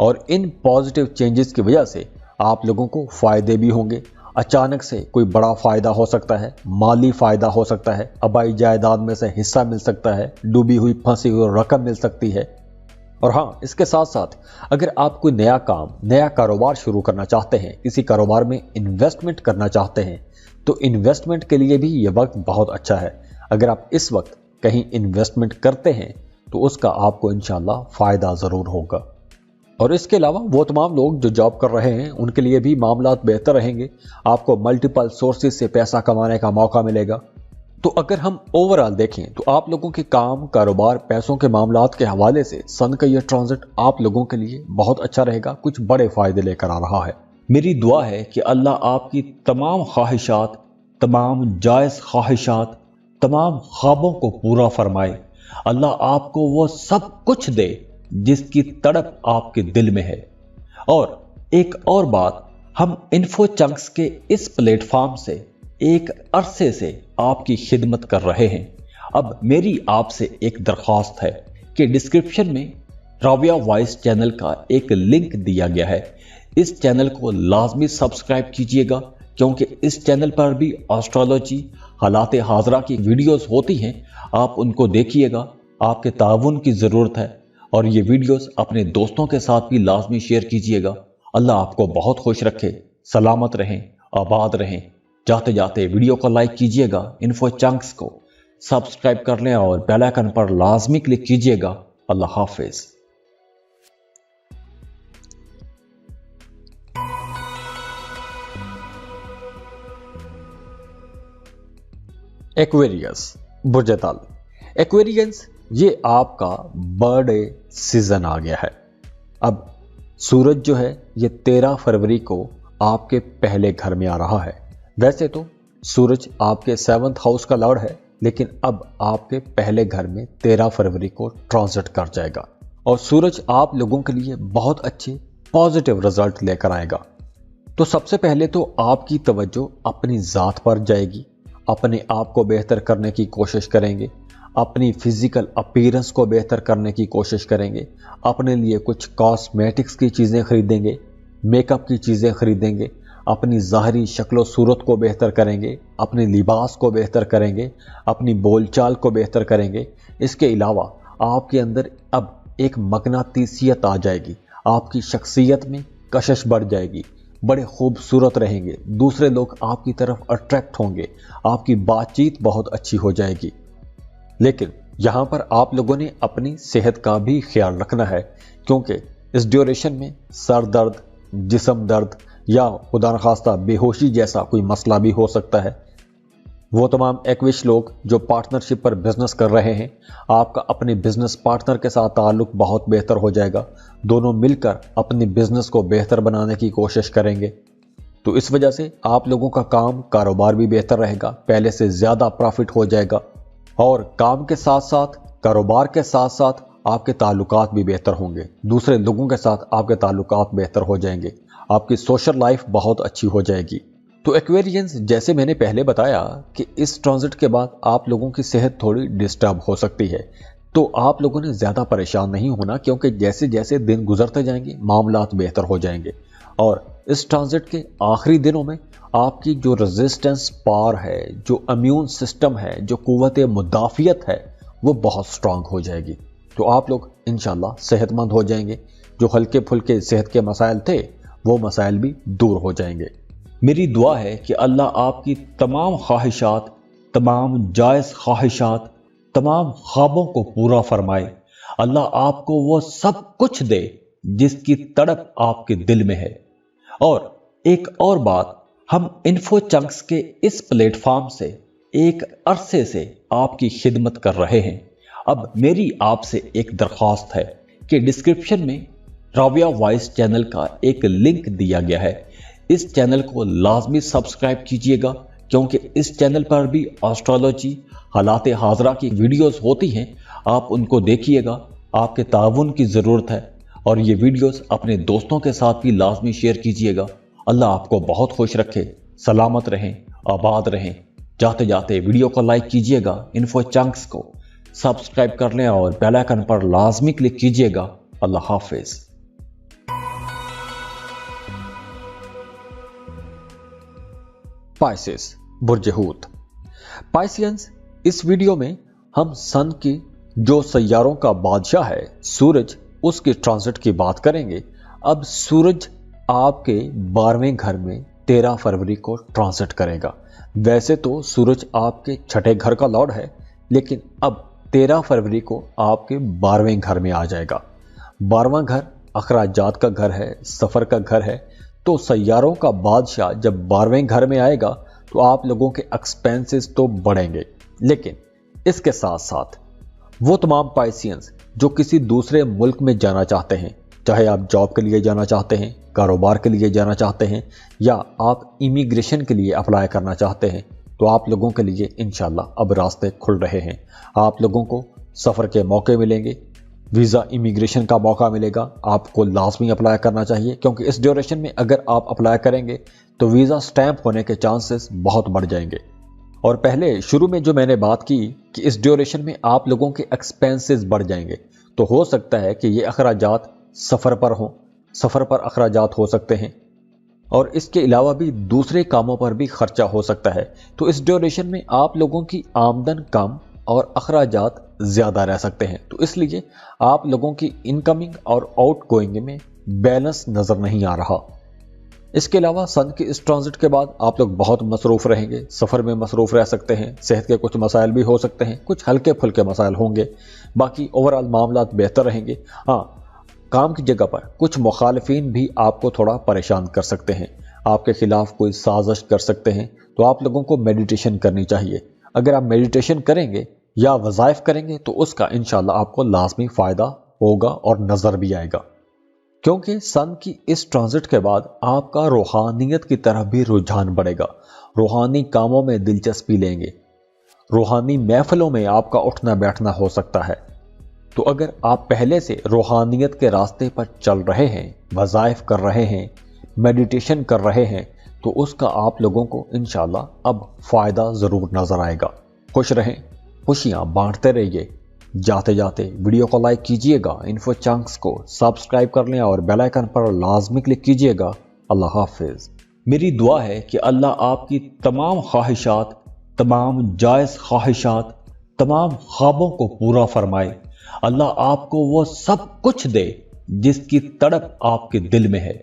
और इन पॉजिटिव चेंजेस की वजह से आप लोगों को फायदे भी होंगे। अचानक से कोई बड़ा फायदा हो सकता है, माली फायदा हो सकता है, आबाई जायदाद में से हिस्सा मिल सकता है, डूबी हुई फंसी हुई रकम मिल सकती है। और हाँ, इसके साथ साथ अगर आप कोई नया काम, नया कारोबार शुरू करना चाहते हैं, किसी कारोबार में इन्वेस्टमेंट करना चाहते हैं तो इन्वेस्टमेंट के लिए भी ये वक्त बहुत अच्छा है। अगर आप इस वक्त कहीं इन्वेस्टमेंट करते हैं तो उसका आपको इंशाल्लाह फायदा ज़रूर होगा। और इसके अलावा वो तमाम लोग जो जॉब कर रहे हैं उनके लिए भी मामलात बेहतर रहेंगे। आपको मल्टीपल सोर्सेज से पैसा कमाने का मौका मिलेगा। तो अगर हम ओवरऑल देखें तो आप लोगों के काम, कारोबार, पैसों के मामलात के हवाले से सन का यह ट्रांजिट आप लोगों के लिए बहुत अच्छा रहेगा, कुछ बड़े फायदे लेकर आ रहा है। मेरी दुआ है कि अल्लाह आपकी तमाम ख्वाहिशात, तमाम जायज़ ख्वाहिशात, तमाम ख्वाबों को पूरा फरमाए। अल्लाह आपको वो सब कुछ दे जिसकी तड़प आपके दिल में है। और एक और बात, हम इन्फो चंक्स के इस प्लेटफॉर्म से एक अरसे से आपकी खिदमत कर रहे हैं। अब मेरी आपसे एक दरख्वास्त है कि डिस्क्रिप्शन में राबिया वॉइस चैनल का एक लिंक दिया गया है। इस चैनल को लाजमी सब्सक्राइब कीजिएगा क्योंकि इस चैनल पर भी एस्ट्रोलॉजी, हालात हाजरा की वीडियोस होती हैं। आप उनको देखिएगा, आपके ताउन की ज़रूरत है और ये वीडियोस अपने दोस्तों के साथ भी लाजमी शेयर कीजिएगा। अल्लाह आपको बहुत खुश रखे, सलामत रहें, आबाद रहें। जाते जाते वीडियो को लाइक कीजिएगा, इन्फो चंक्स को सब्सक्राइब कर लें और बेल आइकन पर लाजमी क्लिक कीजिएगा। अल्लाह हाफिज। एक्वेरियस, बुर्ज-ए-ताल। एक्वेरियंस, ये आपका बर्थडे सीजन आ गया है। अब सूरज जो है ये 13 फरवरी को आपके पहले घर में आ रहा है। वैसे तो सूरज आपके 7th हाउस का लॉर्ड है, लेकिन अब आपके पहले घर में 13 फरवरी को ट्रांजिट कर जाएगा और सूरज आप लोगों के लिए बहुत अच्छे पॉजिटिव रिजल्ट लेकर आएगा। तो सबसे पहले तो आपकी तवज्जो अपनी ज़ात पर जाएगी। अपने आप को बेहतर करने की कोशिश करेंगे, अपनी फिजिकल अपीयरेंस को बेहतर करने की कोशिश करेंगे, अपने लिए कुछ कॉस्मेटिक्स की चीज़ें खरीदेंगे, मेकअप की चीज़ें खरीदेंगे, अपनी ज़ाहरी शक्ल सूरत को बेहतर करेंगे, अपने लिबास को बेहतर करेंगे, अपनी बोलचाल को बेहतर करेंगे। इसके अलावा आपके अंदर अब एक मगनातीसियत आ जाएगी, आपकी शख्सियत में कशिश बढ़ जाएगी, बड़े खूबसूरत रहेंगे, दूसरे लोग आपकी तरफ अट्रैक्ट होंगे, आपकी बातचीत बहुत अच्छी हो जाएगी। लेकिन यहाँ पर आप लोगों ने अपनी सेहत का भी ख्याल रखना है क्योंकि इस ड्यूरेशन में सर दर्द, जिस्म दर्द या खुदा न खास्ता बेहोशी जैसा कोई मसला भी हो सकता है। वो तमाम एक्विश लोग जो पार्टनरशिप पर बिजनेस कर रहे हैं, आपका अपने बिजनेस पार्टनर के साथ ताल्लुक बहुत बेहतर हो जाएगा। दोनों मिलकर अपने बिजनेस को बेहतर बनाने की कोशिश करेंगे। तो इस वजह से आप लोगों का काम, कारोबार भी बेहतर रहेगा, पहले से ज़्यादा प्रॉफिट हो जाएगा और काम के साथ साथ, कारोबार के साथ साथ आपके ताल्लुकात भी बेहतर होंगे, दूसरे लोगों के साथ आपके ताल्लुकात बेहतर हो जाएंगे, आपकी सोशल लाइफ बहुत अच्छी हो जाएगी। तो एक्वेरियंस, जैसे मैंने पहले बताया कि इस ट्रांजिट के बाद आप लोगों की सेहत थोड़ी डिस्टर्ब हो सकती है, तो आप लोगों ने ज़्यादा परेशान नहीं होना, क्योंकि जैसे जैसे दिन गुजरते जाएंगे मामलात बेहतर हो जाएंगे। और इस ट्रांजिट के आखिरी दिनों में आपकी जो रेजिस्टेंस पावर है, जो इम्यून सिस्टम है, जो कुव्वत मुदाफियत है, वो बहुत स्ट्रांग हो जाएगी। तो आप लोग इंशाल्लाह सेहतमंद हो जाएंगे। जो हल्के फुल्के सेहत के मसाइल थे वो मसाइल भी दूर हो जाएंगे। मेरी दुआ है कि अल्लाह आपकी तमाम ख्वाहिशात, तमाम जायज़ ख्वाहिशात, तमाम ख्वाबों को पूरा फरमाए। अल्लाह आपको वो सब कुछ दे जिसकी तड़प आपके दिल में है। और एक और बात, हम इन्फो चंक्स के इस प्लेटफॉर्म से एक अरसे से आपकी खिदमत कर रहे हैं। अब मेरी आपसे एक दरख्वास्त है कि डिस्क्रिप्शन में राबिया वॉइस चैनल का एक लिंक दिया गया है। इस चैनल को लाजमी सब्सक्राइब कीजिएगा, क्योंकि इस चैनल पर भी एस्ट्रोलॉजी, हालात हाजरा की वीडियोस होती हैं। आप उनको देखिएगा, आपके ताउन की ज़रूरत है। और ये वीडियोस अपने दोस्तों के साथ भी लाजमी शेयर कीजिएगा। अल्लाह आपको बहुत खुश रखे, सलामत रहें, आबाद रहें। जाते जाते वीडियो को लाइक कीजिएगा, इन्फो चंक्स को सब्सक्राइब कर लें और बेल आइकन पर लाजमी क्लिक कीजिएगा। अल्लाह हाफिज। पाइसेस, बुर्ज हूत। पाइसियंस, इस वीडियो में हम सन की जो सैयारों का बादशाह है सूरज, उसके ट्रांजिट की बात करेंगे। अब सूरज आपके 12वें घर में 13 फरवरी को ट्रांजिट करेगा। वैसे तो सूरज आपके छठे घर का लॉर्ड है, लेकिन अब 13 फरवरी को आपके 12वें घर में आ जाएगा। 12वां घर अखराजात का घर है, सफ़र का घर है। तो सैयारों का बादशाह जब 12वें घर में आएगा तो आप लोगों के एक्सपेंसेस तो बढ़ेंगे, लेकिन इसके साथ साथ वो तमाम पाइसियंस जो किसी दूसरे मुल्क में जाना चाहते हैं, चाहे आप जॉब के लिए जाना चाहते हैं, कारोबार के लिए जाना चाहते हैं, या आप इमिग्रेशन के लिए अप्लाई करना चाहते हैं, तो आप लोगों के लिए इंशाल्लाह अब रास्ते खुल रहे हैं। आप लोगों को सफ़र के मौके मिलेंगे, वीज़ा इमिग्रेशन का मौका मिलेगा। आपको लाजमी अप्लाई करना चाहिए, क्योंकि इस ड्यूरेशन में अगर आप अप्लाई करेंगे तो वीज़ा स्टैंप होने के चांसेस बहुत बढ़ जाएंगे। और पहले शुरू में जो मैंने बात की कि इस ड्यूरेशन में आप लोगों के एक्सपेंसेस बढ़ जाएंगे, तो हो सकता है कि ये अखराजात सफ़र पर हों, सफ़र पर अखराजात हो सकते हैं, और इसके अलावा भी दूसरे कामों पर भी खर्चा हो सकता है। तो इस ड्यूरेशन में आप लोगों की आमदन कम और अखराजात ज़्यादा रह सकते हैं। तो इसलिए आप लोगों की इनकमिंग और आउट गोइंग में बैलेंस नज़र नहीं आ रहा। इसके अलावा सन के इस ट्रांजिट के बाद आप लोग बहुत मसरूफ़ रहेंगे, सफ़र में मसरूफ़ रह सकते हैं। सेहत के कुछ मसाइल भी हो सकते हैं, कुछ हल्के फुल्के मसाइल होंगे, बाकी ओवरऑल मामलात बेहतर रहेंगे। हाँ, काम की जगह पर कुछ मुखालिफिन भी आपको थोड़ा परेशान कर सकते हैं, आपके खिलाफ कोई साजिश कर सकते हैं। तो आप लोगों को मेडिटेशन करनी चाहिए। अगर आप मेडिटेशन करेंगे या वज़ाइफ करेंगे तो उसका इंशाल्लाह आपको लाजमी फ़ायदा होगा और नज़र भी आएगा, क्योंकि सन की इस ट्रांजिट के बाद आपका रूहानियत की तरफ भी रुझान बढ़ेगा। रूहानी कामों में दिलचस्पी लेंगे, रूहानी महफिलों में आपका उठना बैठना हो सकता है। तो अगर आप पहले से रूहानियत के रास्ते पर चल रहे हैं, वज़ाइफ कर रहे हैं, मेडिटेशन कर रहे हैं, तो उसका आप लोगों को इंशाल्लाह अब फ़ायदा ज़रूर नज़र आएगा। खुश रहें, खुशियाँ बांटते रहिए। जाते जाते वीडियो को लाइक कीजिएगा, इन्फो चंक्स को सब्सक्राइब कर लें और बेल आइकन पर लाजमी क्लिक कीजिएगा। अल्लाह हाफिज। मेरी दुआ है कि अल्लाह आपकी तमाम ख्वाहिशात, तमाम जायज़ ख्वाहिशात, तमाम ख्वाबों को पूरा फरमाए। अल्लाह आपको वो सब कुछ दे जिसकी तड़प आपके दिल में है।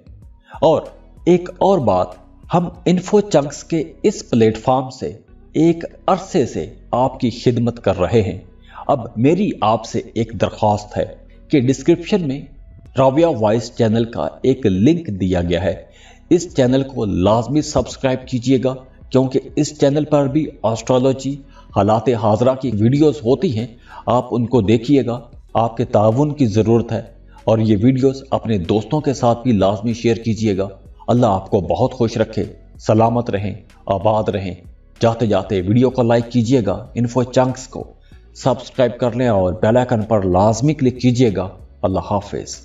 और एक और बात, हम इन्फो चंक्स के इस प्लेटफॉर्म से एक अरसे से आपकी खिदमत कर रहे हैं। अब मेरी आपसे एक दरख्वास्त है कि डिस्क्रिप्शन में राबिया वॉइस चैनल का एक लिंक दिया गया है। इस चैनल को लाजमी सब्सक्राइब कीजिएगा, क्योंकि इस चैनल पर भी एस्ट्रोलॉजी, हालात हाजरा की वीडियोस होती हैं। आप उनको देखिएगा, आपके ताउन की ज़रूरत है। और ये वीडियोस अपने दोस्तों के साथ भी लाजमी शेयर कीजिएगा। अल्लाह आपको बहुत खुश रखे, सलामत रहें, आबाद रहें। जाते जाते वीडियो को लाइक कीजिएगा, इन्फो चंक्स को सब्सक्राइब कर लें और बेल आइकन पर लाजमी क्लिक कीजिएगा। अल्लाह हाफिज।